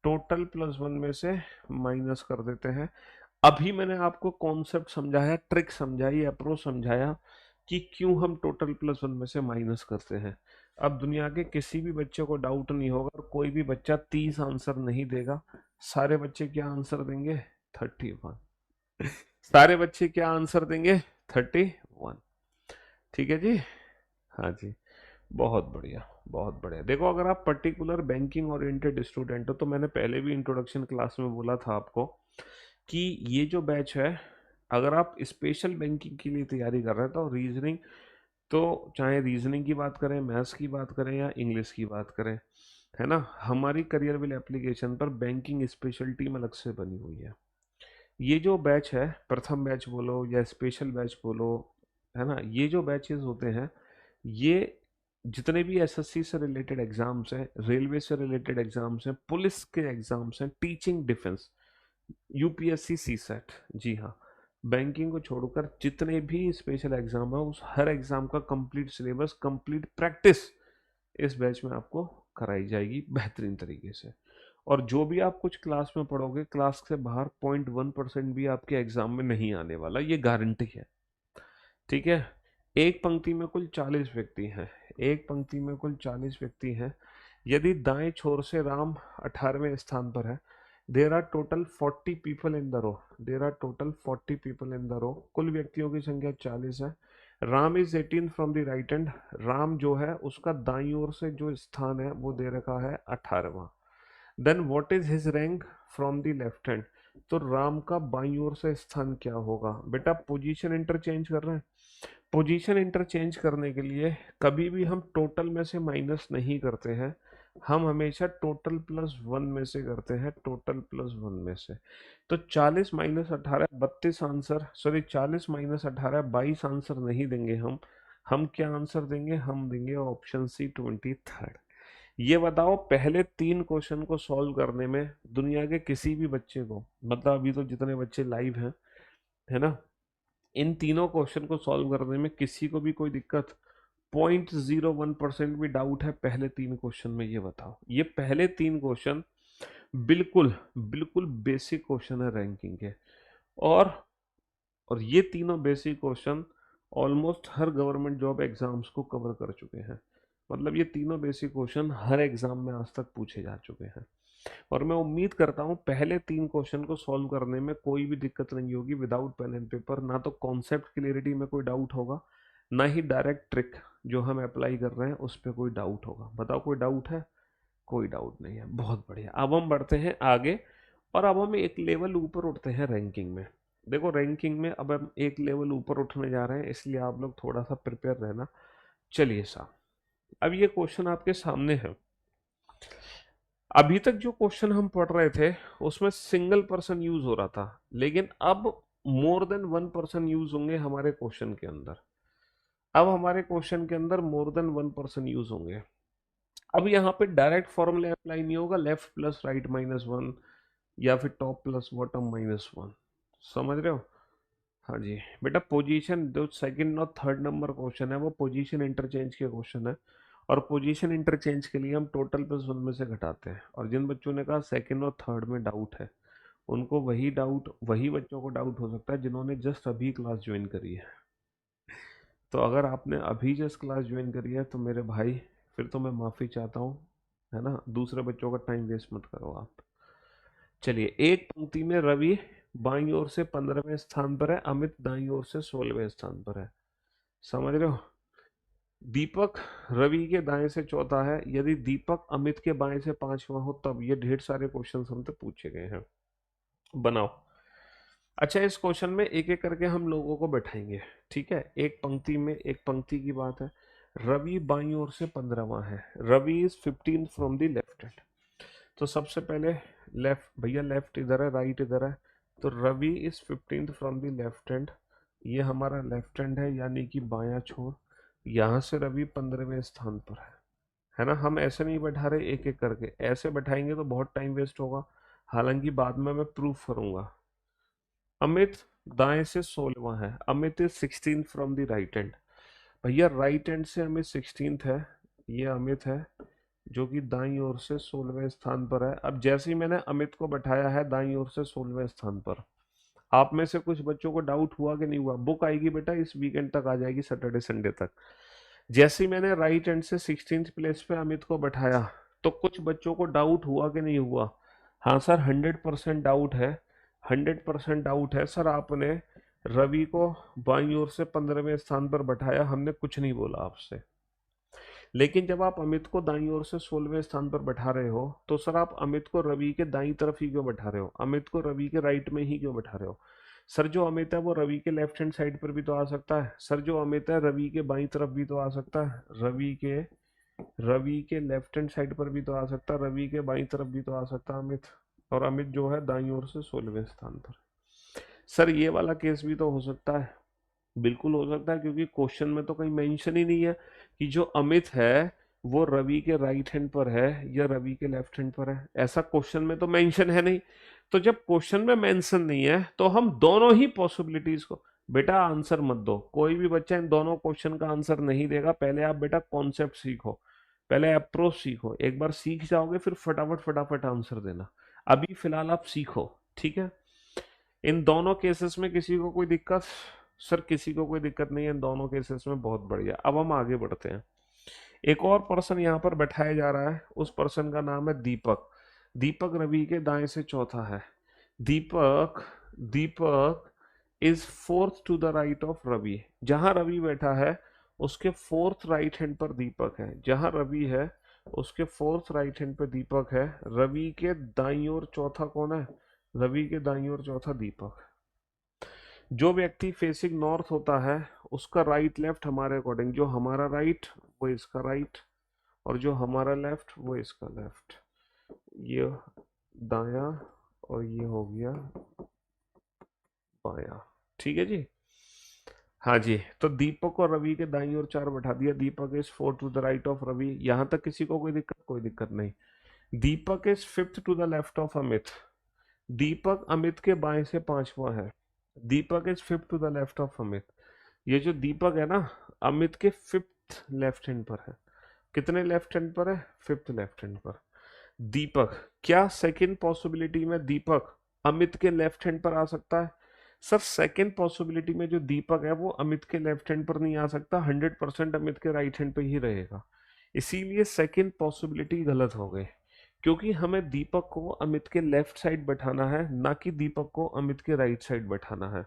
टोटल प्लस वन में से माइनस कर देते हैं। अभी मैंने आपको कॉन्सेप्ट समझाया, ट्रिक समझाई, अप्रोच समझाया कि क्यों हम टोटल प्लस वन में से माइनस करते हैं। अब दुनिया के किसी भी बच्चे को डाउट नहीं होगा और कोई भी बच्चा 30 आंसर नहीं देगा। सारे बच्चे क्या आंसर देंगे? 31। सारे बच्चे क्या आंसर देंगे? 31। ठीक है जी। हाँ जी, बहुत बढ़िया, बहुत बढ़िया। देखो, अगर आप पर्टिकुलर बैंकिंग ओरिएंटेड स्टूडेंट हो तो मैंने पहले भी इंट्रोडक्शन क्लास में बोला था आपको कि ये जो बैच है, अगर आप स्पेशल बैंकिंग के लिए तैयारी कर रहे हैं तो रीजनिंग, तो चाहे रीजनिंग की बात करें, मैथ्स की बात करें या इंग्लिश की बात करें, है ना, हमारी करियर विल एप्लीकेशन पर बैंकिंग स्पेशल टीम अलग से बनी हुई है। ये जो बैच है, प्रथम बैच बोलो या स्पेशल बैच बोलो, है ना, ये जो बैचेस होते हैं, ये जितने भी एसएससी से रिलेटेड एग्जाम्स हैं, रेलवे से रिलेटेड एग्जाम्स हैं, पुलिस के एग्जाम्स हैं, टीचिंग, डिफेंस, यूपीएससी, सीसेट, जी हाँ, बैंकिंग को छोड़कर जितने भी स्पेशल एग्जाम है, उस हर एग्जाम का कंप्लीट सिलेबस, कंप्लीट प्रैक्टिस इस बैच में आपको कराई जाएगी बेहतरीन तरीके से। और जो भी आप कुछ क्लास में पढ़ोगे, क्लास से बाहर 0.1% भी आपके एग्जाम में नहीं आने वाला, ये गारंटी है। ठीक है। एक पंक्ति में कुल 40 व्यक्ति हैं। एक पंक्ति में कुल 40 व्यक्ति हैं। यदि दाएं छोर से राम 18वें स्थान पर है, there are total 40 people in the row. There are total 40 people in the row. कुल व्यक्तियों की संख्या 40 है। Ram is 18 from the right hand. Ram जो है उसका दाई ओर से जो स्थान है वो दे रखा है 18वां। Then what is his rank from the left hand. तो राम का बाई ओर से स्थान क्या होगा? बेटा पोजीशन इंटरचेंज कर रहे हैं। पोजीशन इंटरचेंज करने के लिए कभी भी हम टोटल में से माइनस नहीं करते हैं, हम हमेशा टोटल प्लस वन में से करते हैं। टोटल प्लस वन में से तो 40 minus 18 32 answer, sorry 40 minus 18 22 answer नहीं देंगे हम क्या आंसर देंगे? हम देंगे ऑप्शन सी 23rd। ये बताओ, पहले 3 क्वेश्चन को सॉल्व करने में दुनिया के किसी भी बच्चे को, मतलब अभी तो जितने बच्चे लाइव हैं, है ना, इन तीनों क्वेश्चन को सॉल्व करने में किसी को भी कोई दिक्कत? 0.01% भी डाउट है पहले 3 क्वेश्चन में? ये बताओ। ये पहले 3 क्वेश्चन बिल्कुल बिल्कुल बेसिक क्वेश्चन है रैंकिंग के, और और ये तीनों बेसिक क्वेश्चन ऑलमोस्ट हर गवर्नमेंट जॉब एग्जाम्स को कवर कर चुके हैं। मतलब ये तीनों बेसिक क्वेश्चन हर एग्जाम में आज तक पूछे जा चुके हैं, और मैं उम्मीद करता हूँ पहले 3 क्वेश्चन को सॉल्व करने में कोई भी दिक्कत नहीं होगी विदाउट पेन एंड पेपर। ना तो कॉन्सेप्ट क्लियरिटी में कोई डाउट होगा, ना ही डायरेक्ट ट्रिक जो हम अप्लाई कर रहे हैं उस पर कोई डाउट होगा। बताओ, कोई डाउट है? कोई डाउट नहीं है। बहुत बढ़िया। अब हम बढ़ते हैं आगे, और अब हम एक लेवल ऊपर उठते हैं रैंकिंग में। देखो, रैंकिंग में अब हम एक लेवल ऊपर उठने जा रहे हैं, इसलिए आप लोग थोड़ा सा प्रिपेयर रहना। चलिए साहब, अब ये क्वेश्चन आपके सामने है। अभी तक जो क्वेश्चन हम पढ़ रहे थे उसमें सिंगल पर्सन यूज हो रहा था, लेकिन अब more than one person use होंगे हमारे क्वेश्चन के अंदर। अब हमारे क्वेश्चन के अंदर more than one person use होंगे। अब यहाँ पे डायरेक्ट फॉर्मूला अप्लाई नहीं होगा, left plus right minus one, या फिर top plus bottom minus one. समझ रहे हो? हाँ जी बेटा, पोजीशन जो सेकंड और थर्ड नंबर क्वेश्चन है वो पोजीशन इंटरचेंज के क्वेश्चन है, और पोजीशन इंटरचेंज के लिए हम टोटल प्लस वन में से घटाते हैं। और जिन बच्चों ने कहा सेकंड और थर्ड में डाउट है, उनको वही बच्चों को डाउट हो सकता है जिन्होंने जस्ट अभी क्लास ज्वाइन करी है। तो अगर आपने अभी जस्ट क्लास ज्वाइन करी है तो मेरे भाई, फिर तो मैं माफ़ी चाहता हूँ, है ना, दूसरे बच्चों का टाइम वेस्ट मत करो आप। चलिए, एक पंक्ति में रवि बाईं ओर से 15वें स्थान पर है, अमित दाईं ओर से 16वें स्थान पर है। समझ रहे हो? दीपक रवि के दाएं से चौथा है। यदि दीपक अमित के बाएं से 5वां हो तब। ये ढेर सारे क्वेश्चन हमसे पूछे गए हैं। बनाओ। अच्छा, इस क्वेश्चन में एक एक करके हम लोगों को बैठाएंगे। ठीक है, एक पंक्ति में, एक पंक्ति की बात है। रवि बाईं ओर से 15वां है। Ravi is 15 from the left hand. तो सबसे पहले लेफ्ट, भैया लेफ्ट इधर है, राइट इधर है, तो Ravi is 15th from the left hand, ये हमारा लेफ्ट हैंड है यानी कि बायां छोर। यहाँ से रवि 15वें स्थान पर है ना। हम ऐसे नहीं बैठा रहे एक एक करके, ऐसे बैठाएंगे तो बहुत टाइम वेस्ट होगा, हालांकि बाद में मैं प्रूफ करूंगा। अमित दाएं से 16वां है, Amit is 16th from the right hand. भैया राइट हैंड से अमित 16th है, ये अमित है जो कि दाईं ओर से 16वें स्थान पर है। अब जैसे ही मैंने अमित को बैठाया है दाईं ओर से 16वें स्थान पर, आप में से कुछ बच्चों को डाउट हुआ कि नहीं हुआ? बुक आएगी बेटा इस वीकेंड तक, आ जाएगी सैटरडे संडे तक। जैसे ही मैंने राइट हैंड से 16th प्लेस पे अमित को बैठाया तो कुछ बच्चों को डाउट हुआ कि नहीं हुआ? हाँ सर 100% डाउट है, 100% डाउट है सर। आपने रवि को बाईं ओर से 15वें स्थान पर बैठाया, हमने कुछ नहीं बोला आपसे। लेकिन जब आप अमित को दाईं ओर से 16वें स्थान पर बैठा रहे हो तो सर आप अमित को रवि के दाईं तरफ ही क्यों बैठा रहे हो? अमित को रवि के राइट में ही क्यों बैठा रहे हो? सर जो अमित है वो रवि के लेफ्ट हैंड साइड पर भी तो आ सकता है, सर जो अमित है रवि के बाईं तरफ भी तो आ सकता है, रवि के लेफ्ट हैंड साइड पर भी तो आ सकता है, रवि के बाईं तरफ भी तो आ सकता है अमित। और अमित जो है दाईं ओर से 16वें स्थान पर। सर ये वाला केस भी तो हो सकता है, बिल्कुल हो सकता है, क्योंकि क्वेश्चन में तो कहीं मेंशन ही नहीं है कि जो अमित है वो रवि के राइट हैंड पर है या रवि के लेफ्ट हैंड पर है। ऐसा क्वेश्चन में तो मेंशन है नहीं। तो जब क्वेश्चन में मेंशन नहीं है तो हम दोनों ही पॉसिबिलिटीज को, बेटा आंसर मत दो, कोई भी बच्चा इन दोनों क्वेश्चन का आंसर नहीं देगा। पहले आप बेटा कॉन्सेप्ट सीखो, पहले अप्रोच सीखो, एक बार सीख जाओगे फिर फटाफट फटाफट आंसर देना। अभी फिलहाल आप सीखो, ठीक है। इन दोनों केसेस में किसी को कोई दिक्कत? सर किसी को कोई दिक्कत नहीं है इन दोनों केसेस में, बहुत बढ़िया। अब हम आगे बढ़ते हैं। एक और पर्सन यहाँ पर बैठाया जा रहा है, उस पर्सन का नाम है दीपक। दीपक रवि के दाएं से चौथा है। Deepak Deepak is fourth to the right of Ravi. जहां रवि बैठा है उसके फोर्थ राइट हैंड पर दीपक है, जहां रवि है उसके फोर्थ राइट हैंड पर दीपक है। रवि के दाईं ओर चौथा कौन है? रवि के दाईं ओर चौथा दीपक। जो व्यक्ति फेसिंग नॉर्थ होता है उसका राइट लेफ्ट हमारे अकॉर्डिंग, जो हमारा राइट वो इसका राइट, और जो हमारा लेफ्ट वो इसका लेफ्ट। ये दाया और ये हो गया बाया, ठीक है जी। हाँ जी, तो दीपक और रवि के दाईं ओर 4 बैठा दिया। Deepak is fourth to the right of Ravi. यहां तक किसी को कोई दिक्कत? कोई दिक्कत नहीं। Deepak is fifth to the left of Amit. Deepak Amit के बाएं से 5वां है। Deepak is fifth to the left of Amit. ये जो दीपक है ना अमित के फिफ्थ लेफ्ट हैंड पर है। कितने लेफ्ट हैंड पर है? फिफ्थ लेफ्ट हैंड पर। दीपक, क्या सेकंड पॉसिबिलिटी में दीपक अमित के लेफ्ट हैंड पर आ सकता है? सर सेकंड पॉसिबिलिटी में जो दीपक है वो अमित के लेफ्ट हैंड पर नहीं आ सकता, 100% अमित के राइट हैंड पे ही रहेगा। इसीलिए सेकंड पॉसिबिलिटी गलत हो गई, क्योंकि हमें दीपक को अमित के लेफ्ट साइड बैठाना है, ना कि दीपक को अमित के राइट साइड बैठाना है।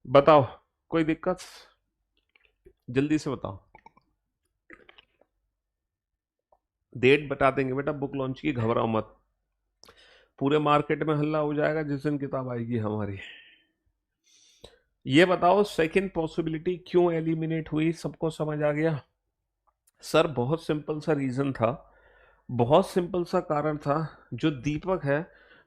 बताओ कोई दिक्कत? जल्दी से बताओ। डेट बता देंगे बेटा बुक लॉन्च की, घबराओ मत। पूरे मार्केट में हल्ला हो जाएगा जिस दिन किताब आएगी हमारी। ये बताओ सेकंड पॉसिबिलिटी क्यों एलिमिनेट हुई? सबको समझ आ गया? सर बहुत सिंपल सा रीजन था, बहुत सिंपल सा कारण था। जो दीपक है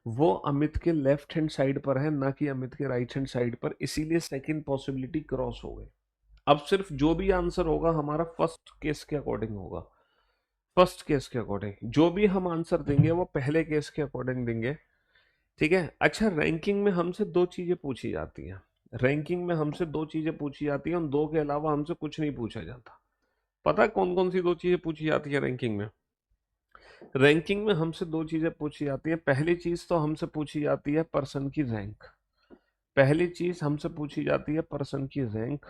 वो अमित के लेफ्ट हैंड साइड पर है, ना कि अमित के राइट हैंड साइड पर, इसीलिए सेकंड पॉसिबिलिटी क्रॉस हो गई। अब सिर्फ जो भी आंसर होगा हमारा फर्स्ट केस के अकॉर्डिंग होगा। फर्स्ट केस के अकॉर्डिंग जो भी हम आंसर देंगे वो पहले केस के अकॉर्डिंग देंगे, ठीक है। अच्छा, रैंकिंग में हमसे दो चीजें पूछी जाती हैं। रैंकिंग में हमसे दो चीजें पूछी जाती हैं, उन दो के अलावा हमसे कुछ नहीं पूछा जाता। पता है कौन कौन सी दो चीजें पूछी जाती है रैंकिंग में? रैंकिंग में हमसे दो चीजें पूछी जाती है। पहली चीज तो हमसे पूछी जाती है पर्सन की रैंक। पहली चीज हमसे पूछी जाती है पर्सन की रैंक।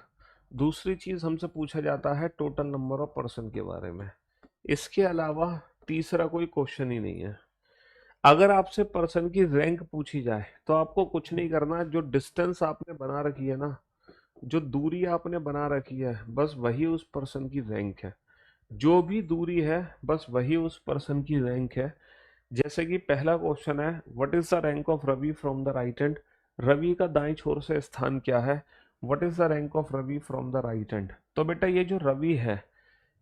दूसरी चीज हमसे पूछा जाता है टोटल नंबर ऑफ पर्सन के बारे में। इसके अलावा तीसरा कोई क्वेश्चन ही नहीं है। अगर आपसे पर्सन की रैंक पूछी जाए तो आपको कुछ नहीं करना, जो डिस्टेंस आपने बना रखी है ना, जो दूरी आपने बना रखी है, बस वही उस पर्सन की रैंक है। जो भी दूरी है बस वही उस पर्सन की रैंक है। जैसे कि पहला क्वेश्चन है what is the rank of Ravi from the right hand. Ravi का दाएं छोर से स्थान क्या है? What is the rank of Ravi from the right hand. तो बेटा ये जो रवि है,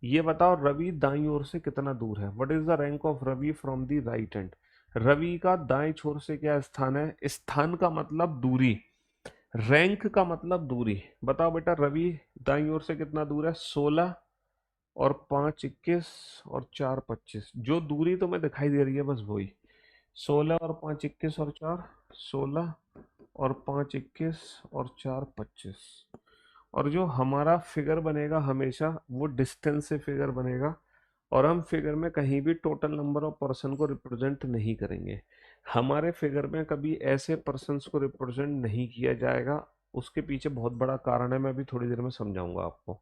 ये बताओ रवि दाईं ओर से कितना दूर है? What is the rank of Ravi from the right hand. Ravi का दाएं छोर से क्या स्थान है? स्थान का मतलब दूरी, रैंक का मतलब दूरी। बताओ बेटा, रवि दाईं ओर से कितना दूर है? 16 और 5 21 और 4 25। जो दूरी तुम्हें दिखाई दे रही है बस वही, 16 और 5 21 और 4, 16 और 5 21 और 4 25। और जो हमारा फिगर बनेगा हमेशा वो डिस्टेंस से फिगर बनेगा, और हम फिगर में कहीं भी टोटल नंबर ऑफ पर्सन को रिप्रेजेंट नहीं करेंगे। हमारे फिगर में कभी ऐसे पर्सन्स को रिप्रेजेंट नहीं किया जाएगा। उसके पीछे बहुत बड़ा कारण है, मैं अभी थोड़ी देर में समझाऊंगा आपको।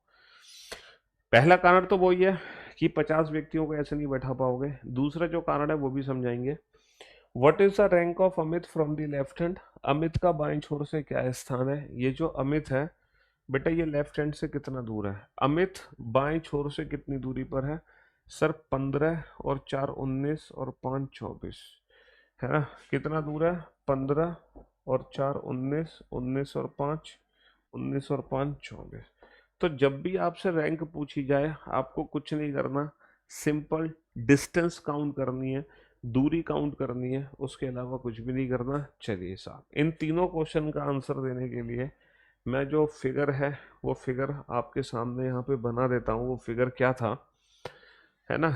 पहला कारण तो वही है कि 50 व्यक्तियों को ऐसे नहीं बैठा पाओगे। दूसरा जो कारण है वो भी समझाएंगे। What is the rank of Amit from the left hand? Amit का बाएं छोर से क्या स्थान है? ये जो अमित है बेटा, ये लेफ्ट हैंड से कितना दूर है? अमित बाएं छोर से कितनी दूरी पर है? सर 15 और 4 19 और 5 24, है ना? कितना दूर है? 15 और 4 19, 19 और 5 19 और 5 24। तो जब भी आपसे रैंक पूछी जाए आपको कुछ नहीं करना, सिंपल डिस्टेंस काउंट करनी है, दूरी काउंट करनी है, उसके अलावा कुछ भी नहीं करना। चलिए साहब, इन तीनों क्वेश्चन का आंसर देने के लिए मैं जो फिगर है वो फिगर आपके सामने यहाँ पे बना देता हूँ। वो फिगर क्या था, है ना?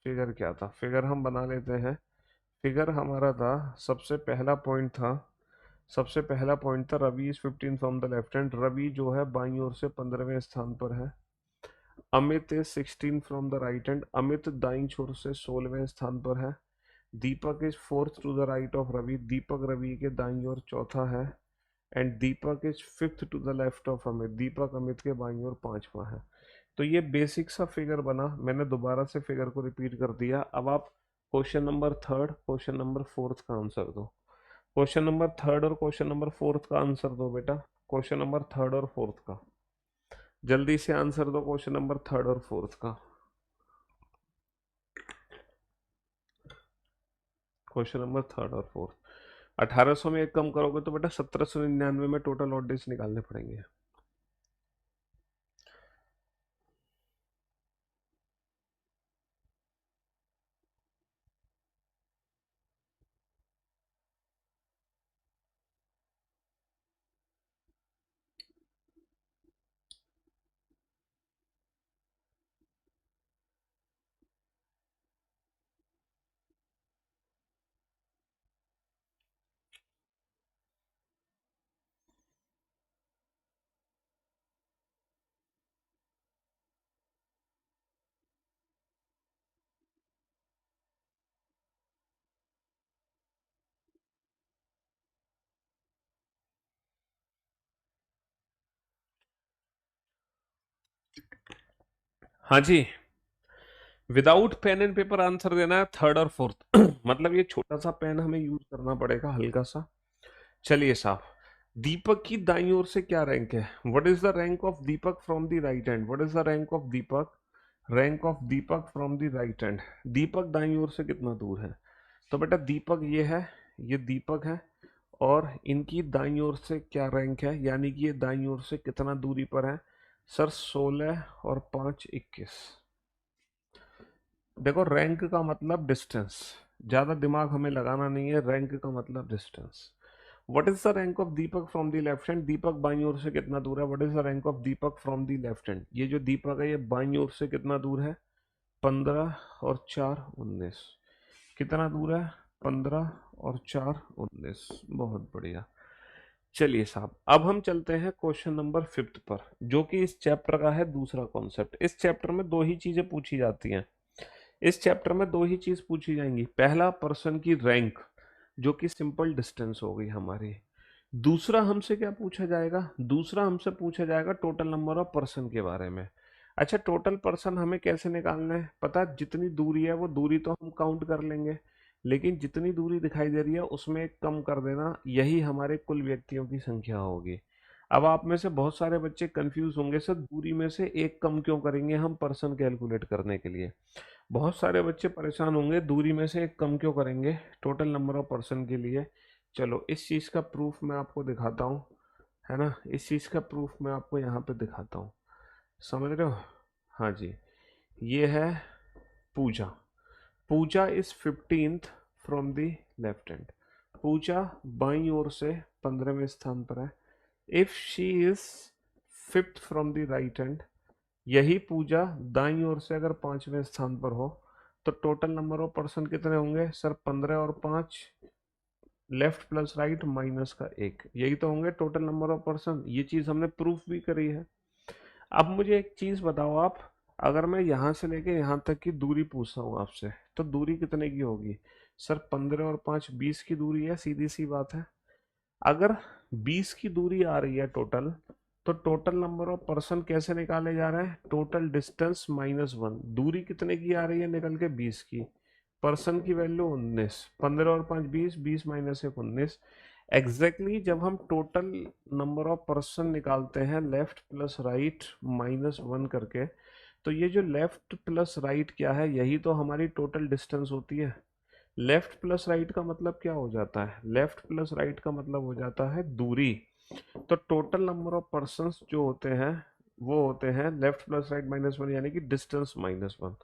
फिगर क्या था? फिगर हम बना लेते हैं। फिगर हमारा था, सबसे पहला पॉइंट था Ravi is 15 from the left hand. Ravi जो है बाईं ओर से 15वें स्थान पर है। Amit is 16 from the right hand. Amit दाईं छोर से 16वें स्थान पर है। Deepak is fourth to the right of Ravi. Deepak Ravi के दाईं ओर चौथा है। And Deepak is fifth to the left of Amit. Deepak Amit के बाईं ओर पांचवा है। तो ये बेसिक सा फिगर बना। मैंने दोबारा से फिगर को रिपीट कर दिया। अब आप question number third, question number fourth का आंसर दो। क्वेश्चन नंबर थर्ड और क्वेश्चन नंबर फोर्थ का आंसर दो बेटा। क्वेश्चन नंबर थर्ड और फोर्थ का जल्दी से आंसर दो। क्वेश्चन नंबर थर्ड और फोर्थ का क्वेश्चन नंबर थर्ड और फोर्थ। 1800 में एक कम करोगे तो बेटा 1799 में टोटल ऑड डेज निकालने पड़ेंगे। हाँ जी, without pen and paper answer देना है थर्ड और फोर्थ। मतलब ये छोटा सा पेन हमें यूज करना पड़ेगा, हल्का सा। चलिए साहब, दीपक की दाईं ओर से क्या रैंक है? What is the rank of Deepak from the right hand? What is the rank of Deepak? Rank of Deepak from the right hand. Deepak दाईं ओर से कितना दूर है? तो बेटा दीपक ये है, ये दीपक है, और इनकी दाईं ओर से क्या रैंक है, यानी कि ये दाईं ओर से कितना दूरी पर है? सर 16 और 5 21। देखो, रैंक का मतलब डिस्टेंस, ज्यादा दिमाग हमें लगाना नहीं है। रैंक का मतलब distance. What is the rank of Deepak from the left hand? Deepak बाईं ओर से कितना दूर है? What is the rank of Deepak from the left hand? ये जो दीपक है ये बाईं ओर से कितना दूर है? 15 और 4 19। कितना दूर है? 15 और 4 19। बहुत बढ़िया। चलिए साहब, अब हम चलते हैं क्वेश्चन नंबर फिफ्थ पर, जो कि इस चैप्टर का है दूसरा कॉन्सेप्ट। इस चैप्टर में दो ही चीजें पूछी जाती हैं। इस चैप्टर में दो ही चीज पूछी जाएंगी। पहला, पर्सन की रैंक, जो कि सिंपल डिस्टेंस हो गई हमारी। दूसरा हमसे क्या पूछा जाएगा? दूसरा हमसे पूछा जाएगा टोटल नंबर ऑफ पर्सन के बारे में। अच्छा, टोटल पर्सन हमें कैसे निकालना है पता है? जितनी दूरी है वो दूरी तो हम काउंट कर लेंगे, लेकिन जितनी दूरी दिखाई दे रही है उसमें एक कम कर देना, यही हमारे कुल व्यक्तियों की संख्या होगी। अब आप में से बहुत सारे बच्चे कंफ्यूज होंगे, सर दूरी में से एक कम क्यों करेंगे हम पर्सन कैलकुलेट करने के लिए? बहुत सारे बच्चे परेशान होंगे, दूरी में से एक कम क्यों करेंगे टोटल नंबर ऑफ पर्सन के लिए। चलो, इस चीज़ का प्रूफ मैं आपको दिखाता हूँ, है ना? इस चीज़ का प्रूफ मैं आपको यहाँ पे दिखाता हूँ। समझ रहे हो? हाँ जी, ये है Pooja. Pooja is 15th from the left hand. Pooja बाईं ओर से 15वें स्थान पर है। If she is 5th from the right hand, यही पूजा दाईं ओर से अगर 5वें स्थान पर हो, तो टोटल नंबर ऑफ पर्सन कितने होंगे सर? 15 और 5, लेफ्ट प्लस राइट माइनस का 1, यही तो होंगे टोटल नंबर ऑफ पर्सन। ये चीज हमने प्रूफ भी करी है। अब मुझे एक चीज बताओ आप, अगर मैं यहाँ से लेके यहाँ तक की दूरी पूछता हूँ आपसे, तो दूरी कितने की होगी सर? 15 और 5 20 की दूरी है, सीधी सी बात है। अगर 20 की दूरी आ रही है टोटल, तो टोटल नंबर ऑफ पर्सन कैसे निकाले जा रहे हैं? Total distance -1। दूरी कितने की आ रही है निकल के? 20 की। पर्सन की वैल्यू 19। 15 और 5 20, 20 माइनस 1 19। एग्जैक्टली जब हम टोटल नंबर ऑफ पर्सन निकालते हैं लेफ्ट प्लस राइट -1 करके, तो ये जो लेफ्ट प्लस राइट क्या है? यही तो हमारी टोटल डिस्टेंस होती है। लेफ्ट प्लस राइट का मतलब क्या हो जाता है? लेफ्ट प्लस राइट का मतलब हो जाता है दूरी। तो टोटल नंबर ऑफ पर्सन्स जो होते हैं वो होते हैं लेफ्ट प्लस राइट -1, यानी कि डिस्टेंस -1।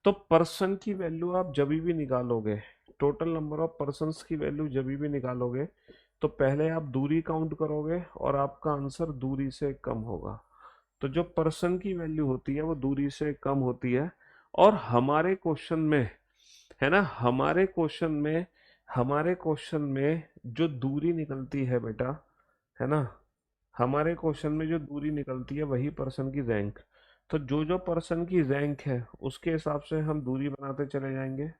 तो पर्सन की वैल्यू आप जब भी निकालोगे, टोटल नंबर ऑफ पर्सन्स की वैल्यू जब भी निकालोगे, तो पहले आप दूरी काउंट करोगे और आपका आंसर दूरी से कम होगा। तो जो पर्सन की वैल्यू होती है वो दूरी से कम होती है। और हमारे क्वेश्चन में, है ना, हमारे क्वेश्चन में जो दूरी निकलती है बेटा, है ना, हमारे क्वेश्चन में जो दूरी निकलती है वही पर्सन की रैंक। तो जो जो पर्सन की रैंक है उसके हिसाब से हम दूरी बनाते चले जाएंगे,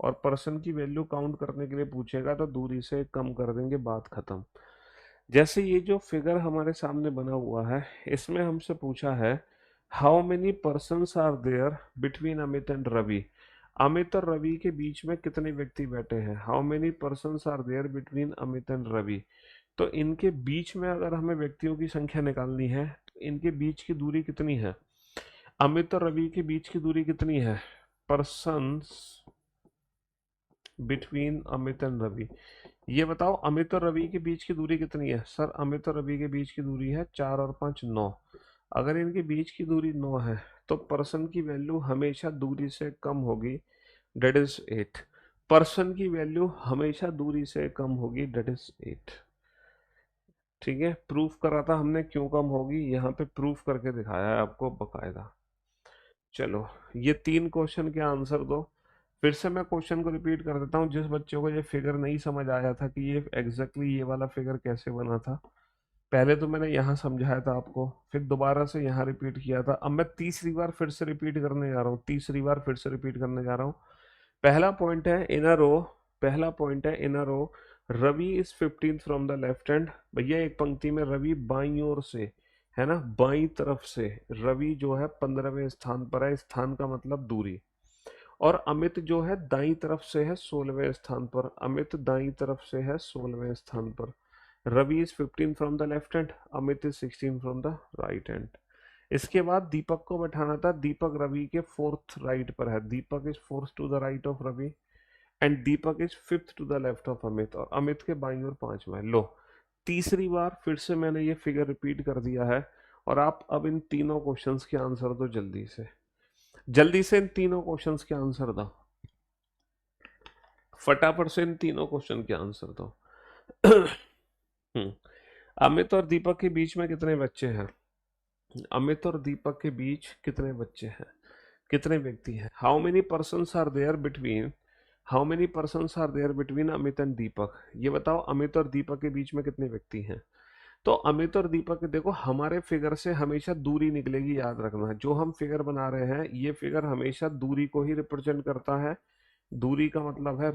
और पर्सन की वैल्यू काउंट करने के लिए पूछेगा तो दूरी से कम कर देंगे, बात खत्म। जैसे ये जो फिगर हमारे सामने बना हुआ है, इसमें हमसे पूछा है how many persons are there between Amit and Ravi. Amit और रवि के बीच में कितने व्यक्ति बैठे हैं? How many persons are there between Amit and Ravi. तो इनके बीच में अगर हमें व्यक्तियों की संख्या निकालनी है, तो इनके बीच की दूरी कितनी है? अमित और रवि के बीच की दूरी कितनी है? Persons between Amit and Ravi. ये बताओ अमित और रवि के बीच की दूरी कितनी है? सर अमित और रवि के बीच की दूरी है 4 और 5 9। अगर इनके बीच की दूरी 9 है, तो पर्सन की वैल्यू हमेशा दूरी से कम होगी, डेट इज 8। पर्सन की वैल्यू हमेशा दूरी से कम होगी, डेट इज 8। ठीक है, प्रूफ करा था हमने क्यों कम होगी, यहाँ पे प्रूफ करके दिखाया है आपको बकायदा। चलो, ये 3 क्वेश्चन के आंसर दो। फिर से मैं क्वेश्चन को रिपीट कर देता हूँ, जिस बच्चों को ये फिगर नहीं समझ आया था कि ये एग्जैक्टली ये वाला फिगर कैसे बना था, पहले तो मैंने यहाँ समझाया था आपको, फिर दोबारा से यहाँ रिपीट किया था। अब मैं तीसरी बार फिर से रिपीट करने जा रहा हूँ, तीसरी बार फिर से रिपीट करने जा रहा हूँ। पहला पॉइंट है इन अ रो, पहला पॉइंट है in a row, Ravi is 15th from the left hand. भैया एक पंक्ति में रवि बाईं ओर से, है ना, बाईं तरफ से रवि जो है 15वें स्थान पर है, स्थान का मतलब दूरी। और अमित जो है दाईं तरफ से है 16वें स्थान पर, अमित दाईं तरफ से है 16वें स्थान पर। Ravi is 15 from the left hand, Amit is 16 from the right hand. इसके बाद दीपक को बैठाना था, दीपक रवि के 4th राइट पर है, Deepak is 4th to the right of Ravi, and Deepak is 5th to the left of Amit, और अमित के बाईं ओर 5वां। लो, तीसरी बार फिर से मैंने ये फिगर रिपीट कर दिया है, और आप अब इन तीनों क्वेश्चंस के आंसर दो जल्दी से, जल्दी से इन तीनों क्वेश्चंस के आंसर दो, फटाफट से इन तीनों क्वेश्चन के आंसर दो। अमित और दीपक के बीच में कितने बच्चे हैं? अमित और दीपक के बीच कितने बच्चे हैं, कितने व्यक्ति हैं? How many persons are there between, how many persons are there between Amit and Deepak. ये बताओ अमित और दीपक के बीच में कितने व्यक्ति हैं? तो अमित और दीपक, देखो हमारे फिगर से हमेशा दूरी निकलेगी, याद रखना। जो हम फिगर बना रहे हैं ये फिगर हमेशा दूरी को ही रिप्रेजेंट करता है। दूरी का मतलब है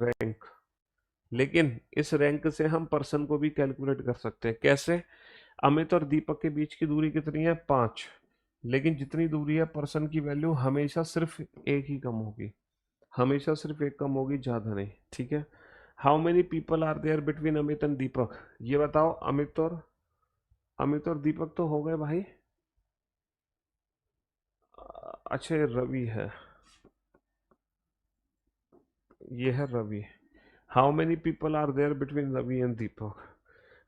रैंक। लेकिन इस रैंक से हम पर्सन को भी कैलकुलेट कर सकते हैं। कैसे? अमित और दीपक के बीच की दूरी कितनी है? 5। लेकिन जितनी दूरी है पर्सन की वैल्यू हमेशा सिर्फ एक ही कम होगी, हमेशा सिर्फ एक कम होगी, ज्यादा नहीं। ठीक है। How many people are there between Amit and Deepak. ये बताओ, अमित और दीपक तो हो गए भाई। अच्छा, ये रवि है, ये है Ravi. How many people are there between Ravi and Deepak?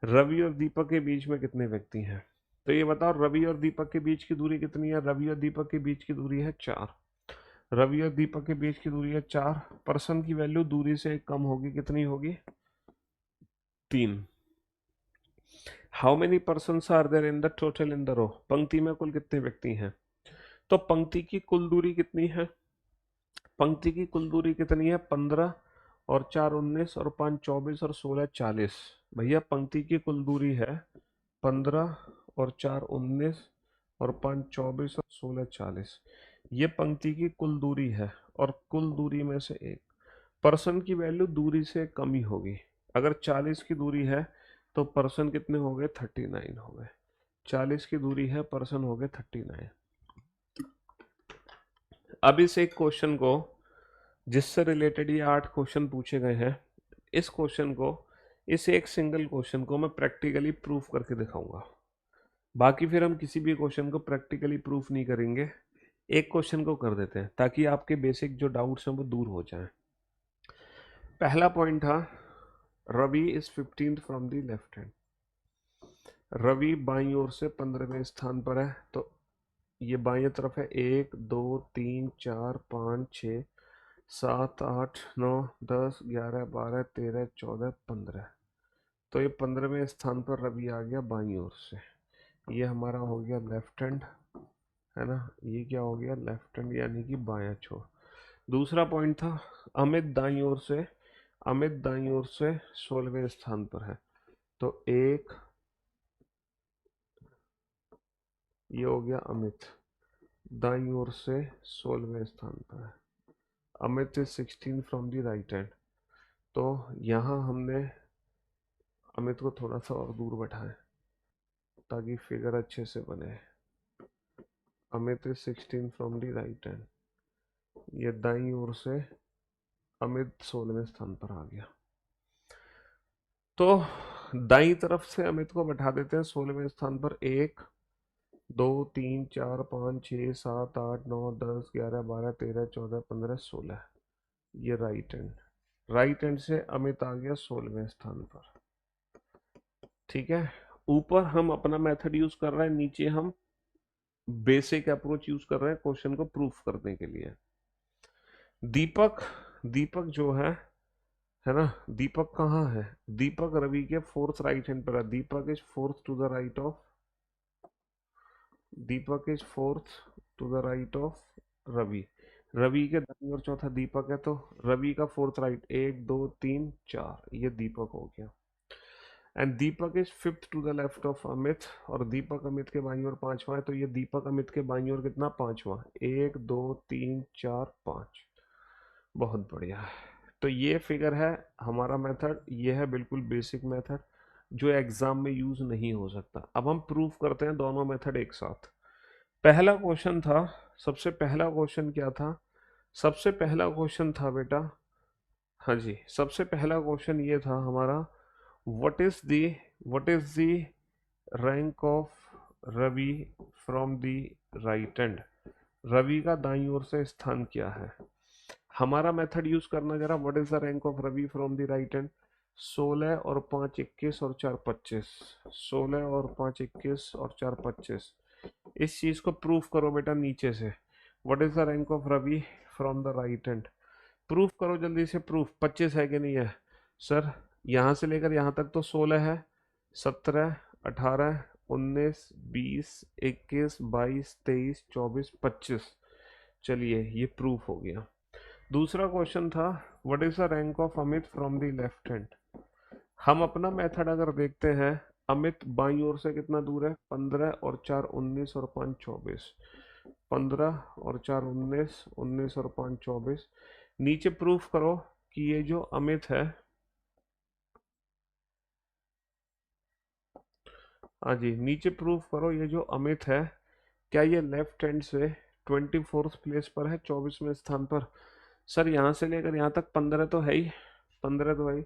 Ravi और दीपक के बीच में कितने व्यक्ति हैं? तो ये बताओ, रवि और दीपक के बीच की दूरी कितनी है? रवि और दीपक के बीच की दूरी है 4। रवि और दीपक के बीच की दूरी है 4। पर्सन की वैल्यू दूरी से कम होगी, कितनी होगी? 3। How many person are there in the total in the row? पंक्ति में कुल कितने व्यक्ति हैं? तो पंक्ति की कुल दूरी कितनी है? पंक्ति की कुल दूरी कितनी है? 15 और 4 19 और 5 24 और 16 40। भैया पंक्ति की कुल दूरी है 15 और 4 19 और 5 24 और 16 40। ये पंक्ति की कुल दूरी है और कुल दूरी में से एक पर्सन की वैल्यू दूरी से कम ही होगी। अगर 40 की दूरी है तो पर्सन कितने हो गए? 39 हो गए। 40 की दूरी है, पर्सन हो गए 39। अब इस एक क्वेश्चन को, जिससे रिलेटेड ये 8 क्वेश्चन पूछे गए हैं, इस क्वेश्चन को, इस एक सिंगल क्वेश्चन को मैं प्रैक्टिकली प्रूफ करके दिखाऊंगा। बाकी फिर हम किसी भी क्वेश्चन को प्रैक्टिकली प्रूफ नहीं करेंगे, एक क्वेश्चन को कर देते हैं ताकि आपके बेसिक जो डाउट्स हैं वो दूर हो जाएं। पहला पॉइंट था Ravi is 15th from the left hand. Ravi बाईं ओर से 15वें स्थान पर है, तो ये बाईं तरफ है। 1 2 3 4 5 6 7 8 9 10 11 12 13 14 15। तो ये 15वें स्थान पर रवि आ गया बाईं ओर से। ये हमारा हो गया लेफ्ट हैंड, है ना। ये क्या हो गया? लेफ्ट हैंड, यानी कि बायां छोर। दूसरा पॉइंट था अमित दाईं ओर से, अमित दाईं ओर से 16वें स्थान पर है। तो 1, ये हो गया अमित दाईं ओर से 16वें स्थान पर है। Amit is 16 from the right hand. तो यहाँ हमने अमित को थोड़ा सा और दूर बैठाएं ताकि फिगर अच्छे से बने। Amit is 16 from the right hand. ये दाईं ओर से अमित 16वें स्थान पर आ गया। तो दाईं तरफ से अमित को बैठा देते हैं 16वें स्थान पर। 1 2 3 4 5 6 7 8 9 10 11 12 13 14 15 16। ये राइट हैंड, राइट हैंड से अमित आ गया 16वें स्थान पर। ठीक है, ऊपर हम अपना मेथड यूज कर रहे हैं, नीचे हम बेसिक अप्रोच यूज कर रहे हैं क्वेश्चन को प्रूफ करने के लिए। दीपक, दीपक जो है ना, दीपक कहाँ है? दीपक रवि के 4th राइट हैंड पर है। Deepak is 4th to the right of, Deepak is 4th to the right of Ravi. Ravi के दाईं ओर चौथा दीपक है, तो रवि का 4th राइट। 1 2 3 4, ये दीपक हो गया। And Deepak is 5th to the left of Amit, और दीपक अमित के बाईं ओर 5वां है, तो ये दीपक अमित के बाईं ओर कितना? 5वां। 1 2 3 4 5। बहुत बढ़िया। तो ये फिगर है हमारा मेथड, ये है बिल्कुल बेसिक मेथड जो एग्जाम में यूज नहीं हो सकता। अब हम प्रूफ करते हैं दोनों मेथड एक साथ। पहला क्वेश्चन था, सबसे पहला क्वेश्चन क्या था? सबसे पहला क्वेश्चन था बेटा, हाँ जी, सबसे पहला क्वेश्चन ये था हमारा, what is the rank of Ravi from the right hand? Ravi का दाईं ओर से स्थान क्या है? हमारा मेथड यूज करना जरा, what is the rank of Ravi from the right hand. 16 और 5 21 और 4 25। 16 और 5 21 और 4 25। इस चीज को प्रूफ करो बेटा नीचे से। What is the rank of Ravi from the right hand? Proof करो जल्दी से। प्रूफ 25 है कि नहीं है? सर यहाँ से लेकर यहाँ तक तो 16 है, 17 18 19 20 21 22 23 24 25। चलिए ये प्रूफ हो गया। दूसरा क्वेश्चन था, what is the rank of Amit from the left hand? हम अपना मेथड अगर देखते हैं, अमित बाईं ओर से कितना दूर है? 15 और 4 19 और 5 24। 15 और 4 19, 19 और 5 24। नीचे प्रूफ करो कि ये जो अमित है, हाँ जी, नीचे प्रूफ करो ये जो अमित है, क्या ये लेफ्ट हैंड से 24th प्लेस पर है, 24वें स्थान पर? सर यहाँ से लेकर यहाँ तक 15 तो है ही, 15 तो है ही।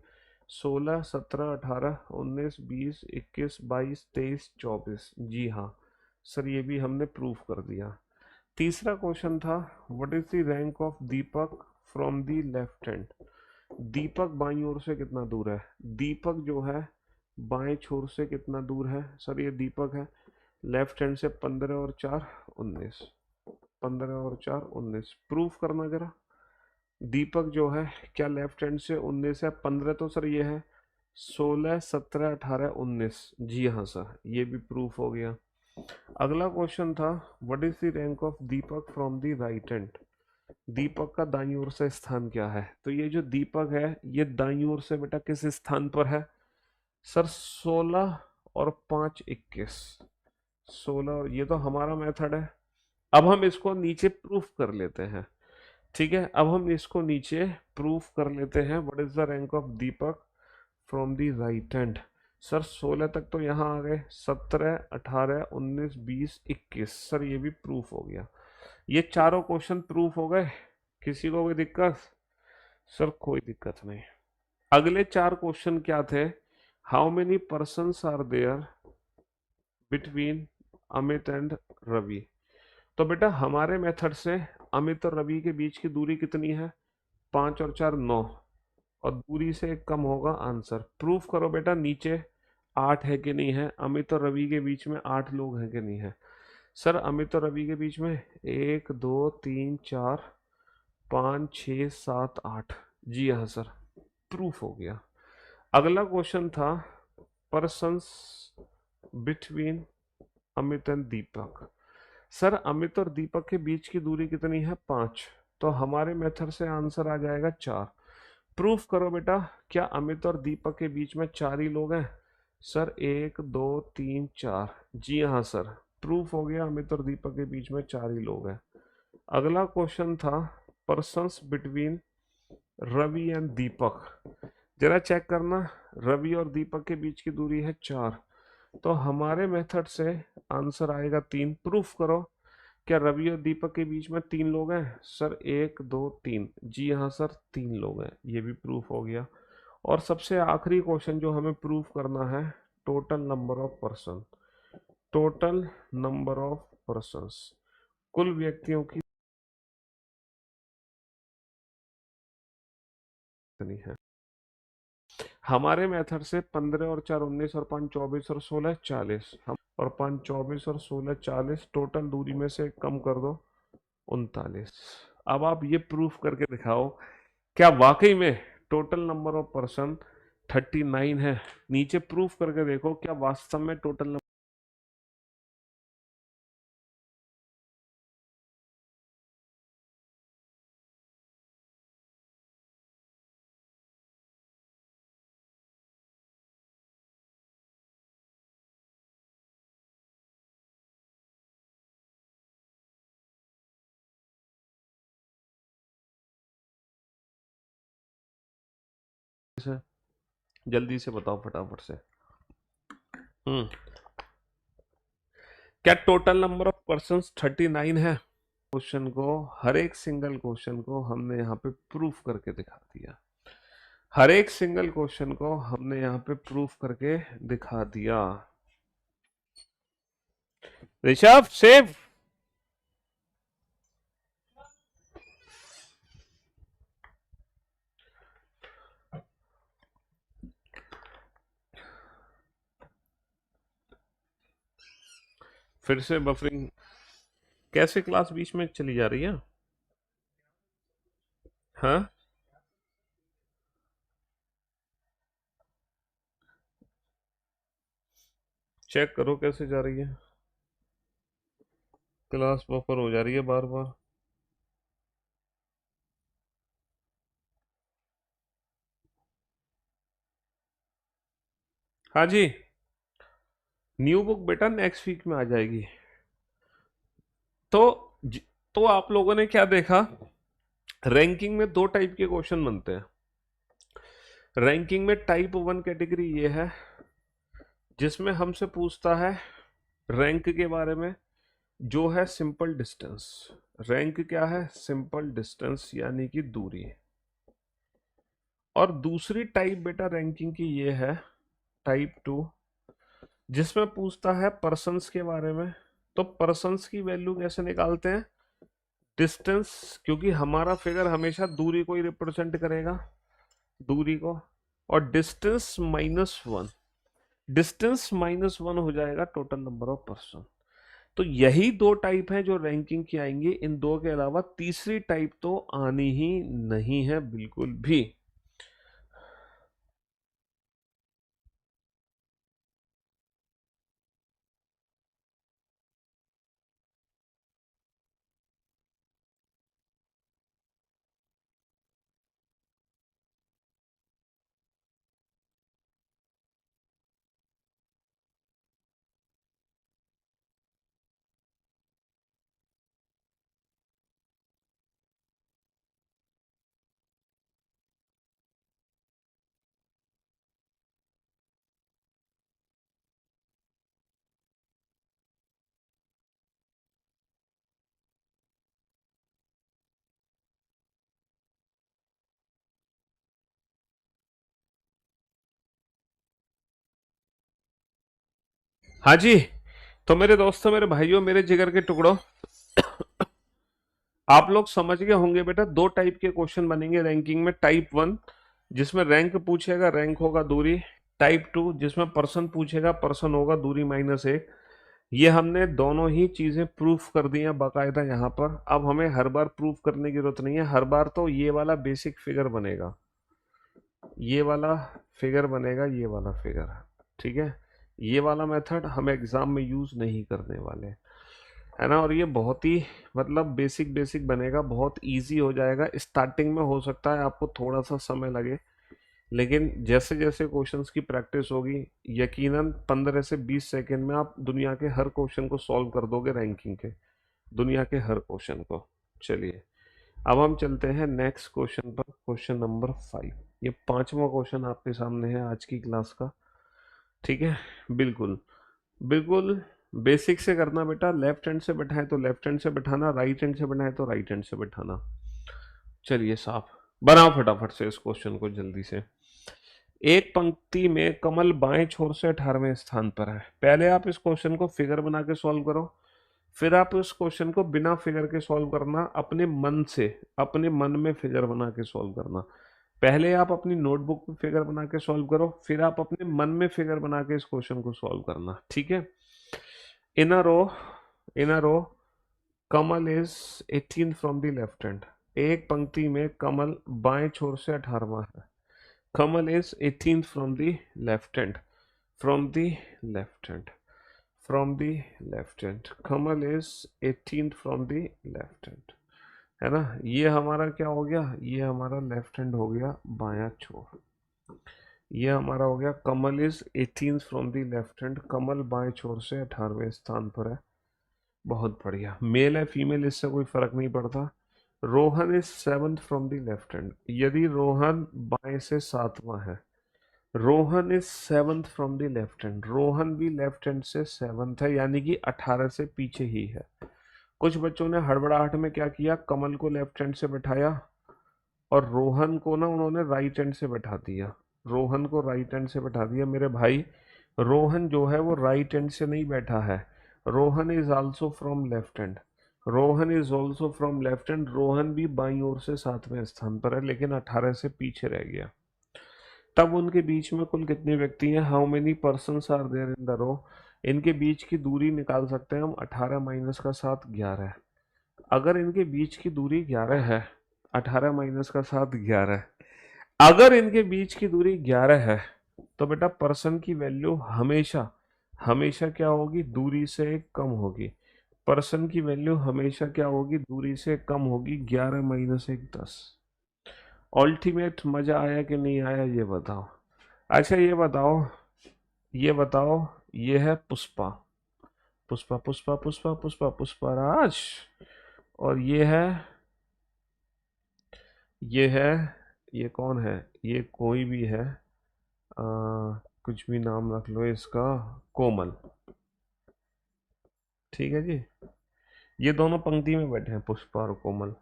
16 17 18 19 20 21 22 23 24, जी हाँ सर, ये भी हमने प्रूफ कर दिया। तीसरा क्वेश्चन था, what is the rank of Deepak from the left hand? Deepak बाईं ओर से कितना दूर है? दीपक जो है बाएं छोर से कितना दूर है? सर ये दीपक है, लेफ्ट हैंड से 15 और 4 19, 15 और 4 19। प्रूफ करना जरा। दीपक जो है क्या लेफ्ट हैंड से 19 है? 15 तो सर ये है, 16 17 18 19। जी हाँ सर, ये भी प्रूफ हो गया। अगला क्वेश्चन था, what is the rank of Deepak from the right hand? Deepak का दाईं ओर से स्थान क्या है? तो ये जो दीपक है ये दाईं ओर से बेटा किस स्थान पर है? सर 16 और 5 21। 16 और ये तो हमारा मेथड है। अब हम इसको नीचे प्रूफ कर लेते हैं। ठीक है, अब हम इसको नीचे प्रूफ कर लेते हैं। What is the rank of Deepak from the right hand? Sir 16 तक तो यहाँ आ गए, 17 18 19 20 21। सर ये भी प्रूफ हो गया। ये चारों क्वेश्चन प्रूफ हो गए। किसी को कोई दिक्कत? सर कोई दिक्कत नहीं। अगले चार क्वेश्चन क्या थे? How many persons are there between Amit and Ravi? तो बेटा हमारे मेथड से अमित और रवि के बीच की दूरी कितनी है? 5 और 4 9, और दूरी से एक कम होगा आंसर। प्रूफ करो बेटा, नीचे 8 है कि नहीं है? अमित और रवि के बीच में 8 लोग हैं कि नहीं है? सर अमित और रवि के बीच में 1 2 3 4 5 6 7 8। जी हाँ सर, प्रूफ हो गया। अगला क्वेश्चन था, persons between Amit and Deepak. Sir Amit और दीपक के बीच की दूरी कितनी है? 5। तो हमारे मेथड से आंसर आ जाएगा 4। प्रूफ करो बेटा, क्या अमित और दीपक के बीच में 4 ही लोग हैं? सर 1 2 3 4। जी हाँ सर, प्रूफ हो गया, अमित और दीपक के बीच में 4 ही लोग हैं। अगला क्वेश्चन था, पर्सन्स बिटवीन रवि एंड दीपक। जरा चेक करना, रवि और दीपक के बीच की दूरी है 4, तो हमारे मेथड से आंसर आएगा 3। प्रूफ करो, क्या रवि और दीपक के बीच में 3 लोग हैं? सर 1 2 3। जी हाँ सर, 3 लोग हैं। ये भी प्रूफ हो गया। और सबसे आखिरी क्वेश्चन जो हमें प्रूफ करना है, total number of person. Total number of persons, कुल व्यक्तियों की कितनी है? हमारे मेथड से 15 और 4 19 और 5 24 और 16 40। हम और 5 24 और 16 40, टोटल दूरी में से कम कर दो 39। अब आप ये प्रूफ करके दिखाओ, क्या वाकई में टोटल नंबर ऑफ पर्सन 39 है? नीचे प्रूफ करके देखो, क्या वास्तव में टोटल नंबर है? जल्दी से बताओ फटाफट से। हम्म, क्या टोटल नंबर ऑफ पर्सन्स 39 है? क्वेश्चन को, हर एक सिंगल क्वेश्चन को हमने यहाँ पे प्रूफ करके दिखा दिया। हर एक सिंगल क्वेश्चन को हमने यहाँ पे प्रूफ करके दिखा दिया। ऋषभ सेव, फिर से बफरिंग कैसे क्लास बीच में चली जा रही है? हाँ, चेक करो कैसे जा रही है। क्लास बफर हो जा रही है बार बार। हाँ जी, न्यू बुक बेटा नेक्स्ट वीक में आ जाएगी। तो तो आप लोगों ने क्या देखा, रैंकिंग में दो टाइप के क्वेश्चन बनते हैं। रैंकिंग में टाइप 1 कैटेगरी ये है, जिसमें हमसे पूछता है रैंक के बारे में, जो है सिंपल डिस्टेंस। रैंक क्या है? सिंपल डिस्टेंस, यानी कि दूरी। और दूसरी टाइप बेटा रैंकिंग की ये है, टाइप 2, जिसमें पूछता है पर्सन्स के बारे में। तो पर्सन्स की वैल्यू कैसे निकालते हैं? डिस्टेंस, क्योंकि हमारा फिगर हमेशा दूरी को ही रिप्रेजेंट करेगा। दूरी को, और डिस्टेंस -1 हो जाएगा टोटल नंबर ऑफ पर्सन। तो यही दो टाइप हैं जो रैंकिंग की आएंगी, इन दो के अलावा तीसरी टाइप तो आनी ही नहीं है बिल्कुल भी। हाँ जी, तो मेरे दोस्तों, मेरे भाइयों, मेरे जिगर के टुकड़ों, आप लोग समझ गए होंगे बेटा, दो टाइप के क्वेश्चन बनेंगे रैंकिंग में। टाइप 1 जिसमें रैंक पूछेगा, रैंक होगा दूरी। टाइप 2 जिसमें पर्सन पूछेगा, पर्सन होगा दूरी -1। ये हमने दोनों ही चीजें प्रूफ कर दी हैं बाकायदा यहाँ पर। अब हमें हर बार प्रूफ करने की जरूरत नहीं है। हर बार तो ये वाला बेसिक फिगर बनेगा, ये वाला फिगर बनेगा, ये वाला फिगर, ठीक है। ये वाला मेथड हम एग्जाम में यूज नहीं करने वाले, है ना। और ये बहुत ही मतलब बेसिक बेसिक बनेगा, बहुत इजी हो जाएगा। स्टार्टिंग में हो सकता है आपको थोड़ा सा समय लगे, लेकिन जैसे जैसे क्वेश्चंस की प्रैक्टिस होगी, यकीनन 15 से 20 सेकंड में आप दुनिया के हर क्वेश्चन को सॉल्व कर दोगे रैंकिंग के, दुनिया के हर क्वेश्चन को। चलिए, अब हम चलते हैं नेक्स्ट क्वेश्चन पर, क्वेश्चन नंबर 5। ये पांचवा क्वेश्चन आपके सामने है आज की क्लास का, ठीक है। बिल्कुल बिल्कुल बेसिक से करना बेटा। लेफ्ट हैंड से बैठा है तो लेफ्ट हैंड से बैठाना, राइट हैंड से बैठा है तो राइट हैंड से बैठाना। चलिए साहब, बनाओ फटाफट से इस क्वेश्चन को जल्दी से। एक पंक्ति में कमल बाएं छोर से 18वें स्थान पर है। पहले आप इस क्वेश्चन को फिगर बना के सॉल्व करो, फिर आप इस क्वेश्चन को बिना फिगर के सॉल्व करना, अपने मन से, अपने मन में फिगर बना के सॉल्व करना। पहले आप अपनी नोटबुक पे फिगर बना के सॉल्व करो, फिर आप अपने मन में फिगर बना के इस क्वेश्चन को सॉल्व करना, ठीक है। In a row, in a row, Kamal is 18 from the left hand. एक पंक्ति में कमल बाएं छोर से 18वां है। Kamal is 18 from the left hand, from the left hand, from the left hand. Kamal is 18 from the left hand, है ना। ये हमारा क्या हो गया, ये हमारा लेफ्ट हैंड हो गया, बायां छोर। ये हमारा हो गया, Kamal is 18 from the left hand, Kamal बाएं छोर से 18वें स्थान पर है। बहुत बढ़िया। मेल है फीमेल इससे कोई फर्क नहीं पड़ता। Rohan is 7th from the left hand. यदि रोहन बाएं से 7वां है, Rohan is 7th from the left hand, Rohan भी लेफ्ट हैंड से 7th है, यानी कि 18 से पीछे ही है। कुछ बच्चों ने हड़बड़ाहट में क्या किया, कमल को लेफ्ट हैंड से बैठाया और रोहन को ना उन्होंने राइट हैंड से बैठा दिया। रोहन को राइट हैंड से बैठा दिया। मेरे भाई, रोहन जो है वो राइट हैंड से नहीं बैठा है। Rohan is also from left hand, Rohan is also from left hand. Rohan भी बाईं ओर से 7वें स्थान पर है, लेकिन 18 से पीछे रह गया। तब उनके बीच में कुल कितने व्यक्ति हैं, how many persons are there in the row. इनके बीच की दूरी निकाल सकते हैं हम, 18 माइनस का 7 11। अगर इनके बीच की दूरी 11 है, 18 माइनस का 7 11 है, अगर इनके बीच की दूरी 11 है, तो बेटा पर्सन की वैल्यू हमेशा हमेशा क्या होगी, दूरी से कम होगी। पर्सन की वैल्यू हमेशा क्या होगी, दूरी से कम होगी। 11 माइनस 1 10। अल्टीमेट मजा आया कि नहीं आया ये बताओ। अच्छा ये बताओ, ये बताओ, ये है पुष्पा, पुष्पा पुष्पा पुष्पा पुष्पा पुष्पराज, और ये है, ये कौन है, ये कोई भी है, कुछ भी नाम रख लो इसका, कोमल, ठीक है जी। ये दोनों पंक्ति में बैठे हैं, पुष्पा और कोमल।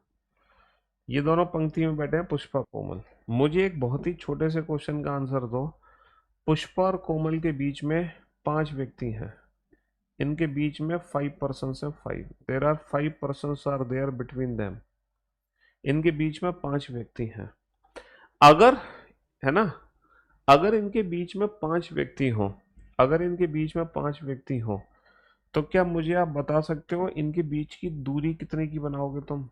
ये दोनों पंक्ति में बैठे हैं, पुष्पा कोमल। मुझे एक बहुत ही छोटे से क्वेश्चन का आंसर दो। पुष्पा और कोमल के बीच में 5 व्यक्ति हैं, इनके बीच में 5 पर्सन है, 5, there are 5 person are there between them. इनके बीच में 5 व्यक्ति हैं। अगर है ना। अगर इनके बीच में 5 व्यक्ति हों, अगर इनके बीच में 5 व्यक्ति हों, तो क्या मुझे आप बता सकते हो इनके बीच की दूरी कितने की बनाओगे तुम?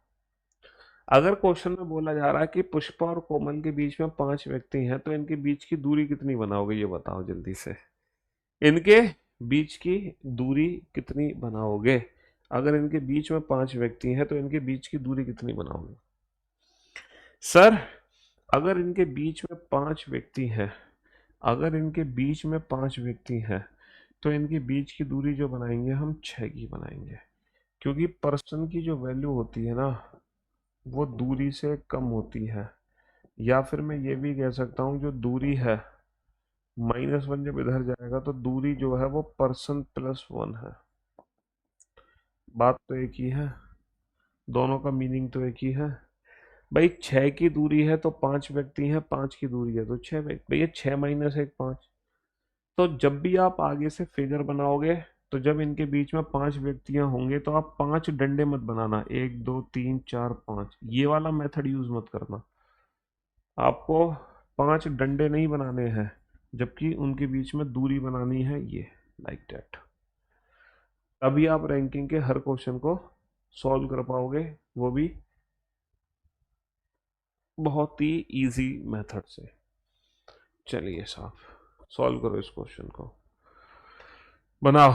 अगर क्वेश्चन में बोला जा रहा है कि पुष्पा और कोमल के बीच में 5 व्यक्ति हैं, तो इनके बीच की दूरी कितनी बनाओगे, ये बताओ जल्दी से। इनके बीच की दूरी कितनी बनाओगे? अगर इनके बीच में 5 व्यक्ति हैं तो इनके बीच की दूरी कितनी बनाओगे? सर, अगर इनके बीच में 5 व्यक्ति हैं, अगर इनके बीच में 5 व्यक्ति हैं, तो इनके बीच की दूरी जो बनाएंगे हम 6 की बनाएंगे, क्योंकि पर्सन की जो वैल्यू होती है ना, वो दूरी से कम होती है। या फिर मैं ये भी कह सकता हूँ, जो दूरी है, -1 जब इधर जाएगा तो दूरी जो है वो पर्सन +1 है। बात तो एक ही है, दोनों का मीनिंग तो एक ही है। भाई 6 की दूरी है तो 5 व्यक्ति हैं, 5 की दूरी है तो 6 व्यक्ति, भैया 6 - 1 5। तो जब भी आप आगे से फिगर बनाओगे, तो जब इनके बीच में 5 व्यक्तियां होंगे तो आप 5 डंडे मत बनाना, 1 2 3 4 5, ये वाला मेथड यूज मत करना। आपको 5 डंडे नहीं बनाने हैं, जबकि उनके बीच में दूरी बनानी है, ये लाइक दैट। अभी आप रैंकिंग के हर क्वेश्चन को सॉल्व कर पाओगे, वो भी बहुत ही इजी मेथड से। चलिए साहब, सॉल्व करो इस क्वेश्चन को, बनाओ।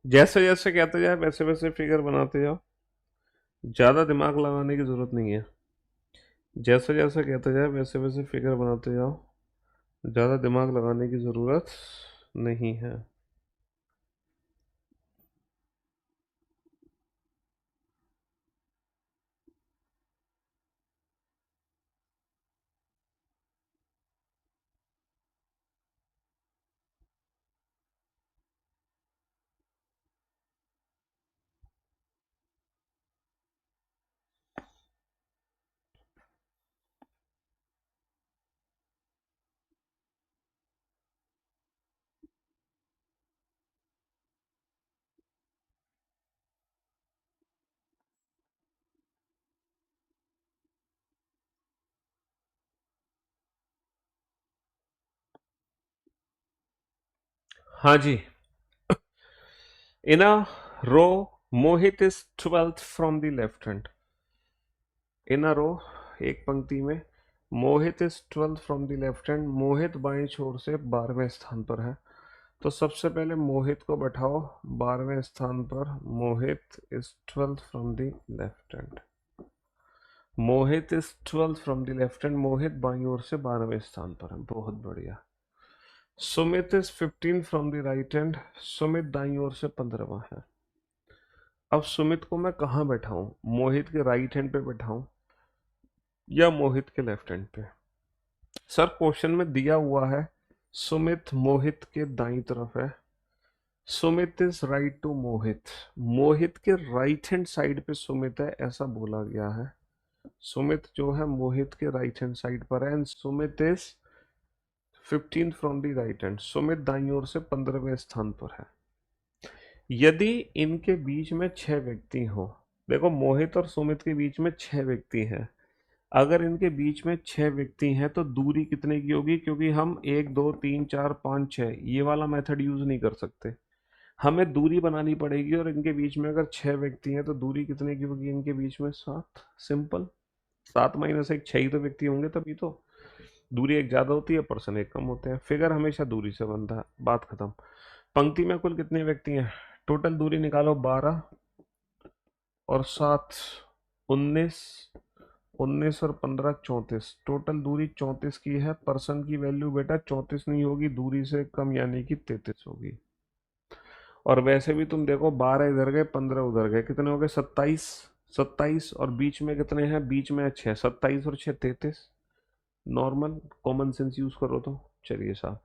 जैसे जैसे कहते जाए वैसे वैसे फिगर बनाते जाओ, ज़्यादा दिमाग लगाने की ज़रूरत नहीं है। जैसे जैसे कहते जाए वैसे वैसे फिगर बनाते जाओ, ज़्यादा दिमाग लगाने की ज़रूरत नहीं है। हाँ जी। In a row, Mohit is 12th from the left hand. In a row, एक पंक्ति में, Mohit is 12th from the left hand, Mohit बाएं छोर से 12वें स्थान पर है। तो सबसे पहले मोहित को बैठाओ 12वें स्थान पर। Mohit is 12th from the left hand. Mohit is 12th from the left hand, Mohit बाईं ओर से 12वें स्थान पर है, बहुत बढ़िया। Sumit is 15 from the right hand, Sumit दाईं ओर से 15वां है। अब सुमित को मैं कहाँ बैठाऊं, मोहित के राइट हैंड पे बैठाऊं या मोहित के लेफ्ट हैंड पे? सर, क्वेश्चन में दिया हुआ है सुमित मोहित के दाईं तरफ है। सुमित इज राइट टू मोहित, मोहित के राइट हैंड साइड पे सुमित है, ऐसा बोला गया है। सुमित जो है मोहित के राइट हैंड साइड पर है, and Sumit is 15 from the right hand, Sumit दाईं ओर से 15वें स्थान पर है। यदि इनके बीच में 6 व्यक्ति हो, देखो मोहित और सुमित के बीच में 6 व्यक्ति हैं, अगर इनके बीच में 6 व्यक्ति हैं तो दूरी कितने की होगी? क्योंकि हम 1 2 3 4 5 6 ये वाला मेथड यूज नहीं कर सकते, हमें दूरी बनानी पड़ेगी। और इनके बीच में अगर 6 व्यक्ति हैं तो दूरी कितने की होगी इनके बीच में? 7। सिंपल, 7 - 1 6 ही तो व्यक्ति होंगे, तभी तो दूरी एक ज्यादा होती है, पर्सन एक कम होते हैं। फिगर हमेशा दूरी से बनता है, बात खत्म। पंक्ति में कुल कितने व्यक्ति हैं? टोटल दूरी निकालो, 12 और 7 19, 19 और 15 34, टोटल दूरी 34 की है। पर्सन की वैल्यू बेटा 34 नहीं होगी, दूरी से कम, यानी कि 33 होगी। और वैसे भी तुम देखो, 12 इधर गए 15 उधर गए, कितने हो गए? 27। 27 और बीच में कितने हैं? बीच में 6, 27 और 6 33। नॉर्मल कॉमन सेंस यूज करो तो। चलिए साहब,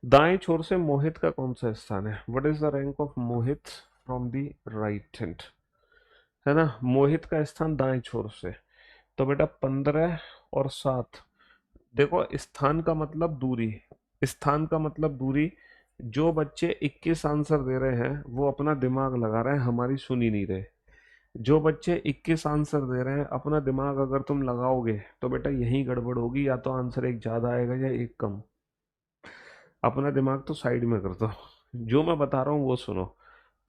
दाएं छोर से मोहित का कौन सा स्थान है? What is the rank of Mohit from the right hand? है ना, मोहित का स्थान दाएं छोर से। तो बेटा 15 और 7, देखो स्थान का मतलब दूरी, स्थान का मतलब दूरी। जो बच्चे 21 आंसर दे रहे हैं वो अपना दिमाग लगा रहे हैं, हमारी सुन ही नहीं रहे। जो बच्चे 21 आंसर दे रहे हैं, अपना दिमाग अगर तुम लगाओगे तो बेटा यही गड़बड़ होगी, या तो आंसर एक ज्यादा आएगा या एक कम। अपना दिमाग तो साइड में कर दो, जो मैं बता रहा हूँ वो सुनो।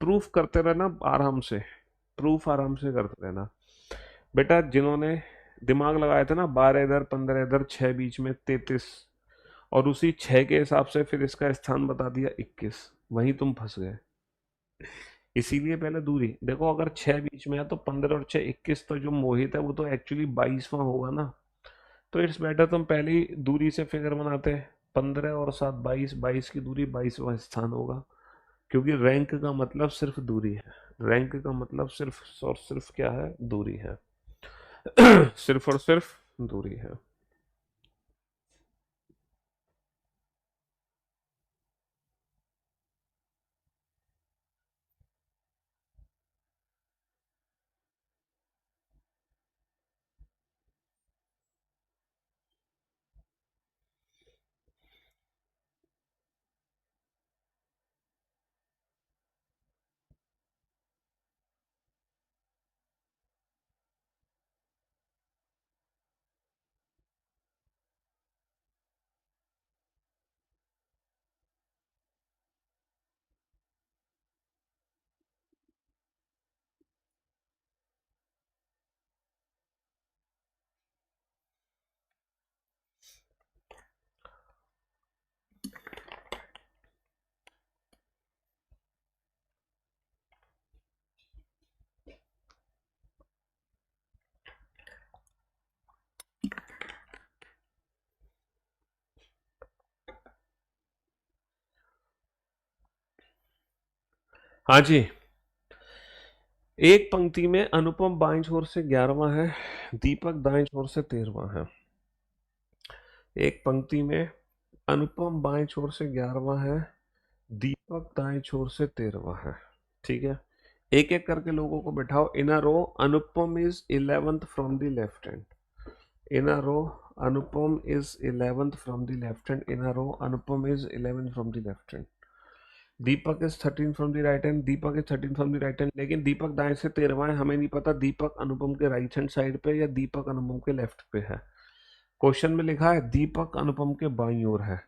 प्रूफ करते रहना आराम से, प्रूफ आराम से करते रहना। बेटा जिन्होंने दिमाग लगाया था ना, 12 इधर 15 इधर 6 बीच में 33, और उसी 6 के हिसाब से फिर इसका स्थान बता दिया 21, वहीं तुम फंस गए। इसीलिए पहले दूरी देखो, अगर 6 बीच में है तो 15 और 6 21, तो जो मोहित है वो तो एक्चुअली 22वां होगा ना। तो इट्स बेटर तुम पहले ही दूरी से फिगर बनाते। 15 और 7 22, 22 की दूरी 22वां स्थान होगा। क्योंकि रैंक का मतलब सिर्फ दूरी है, रैंक का मतलब सिर्फ और सिर्फ क्या है? दूरी है। सिर्फ और सिर्फ दूरी है। हाँ जी। एक पंक्ति में अनुपम बाईं छोर से 11वां है, दीपक दाएं छोर से 13वां है। एक पंक्ति में अनुपम बाएं छोर से 11वां है, दीपक दाएं छोर से 13वां है। ठीक है, एक एक करके लोगों को बिठाओ। In a row Anupam is 11th from the left hand. In a row Anupam is 11th from the left hand. In a row Anupam is 11th from the left hand. Deepak is 13 from the right hand. Deepak is 13 from the right hand, लेकिन दीपक दाएं से 13वां है। हमें नहीं पता दीपक अनुपम के right hand side पे या दीपक अनुपम के लेफ्ट पे है। क्वेश्चन में लिखा है दीपक अनुपम के बाईं ओर है।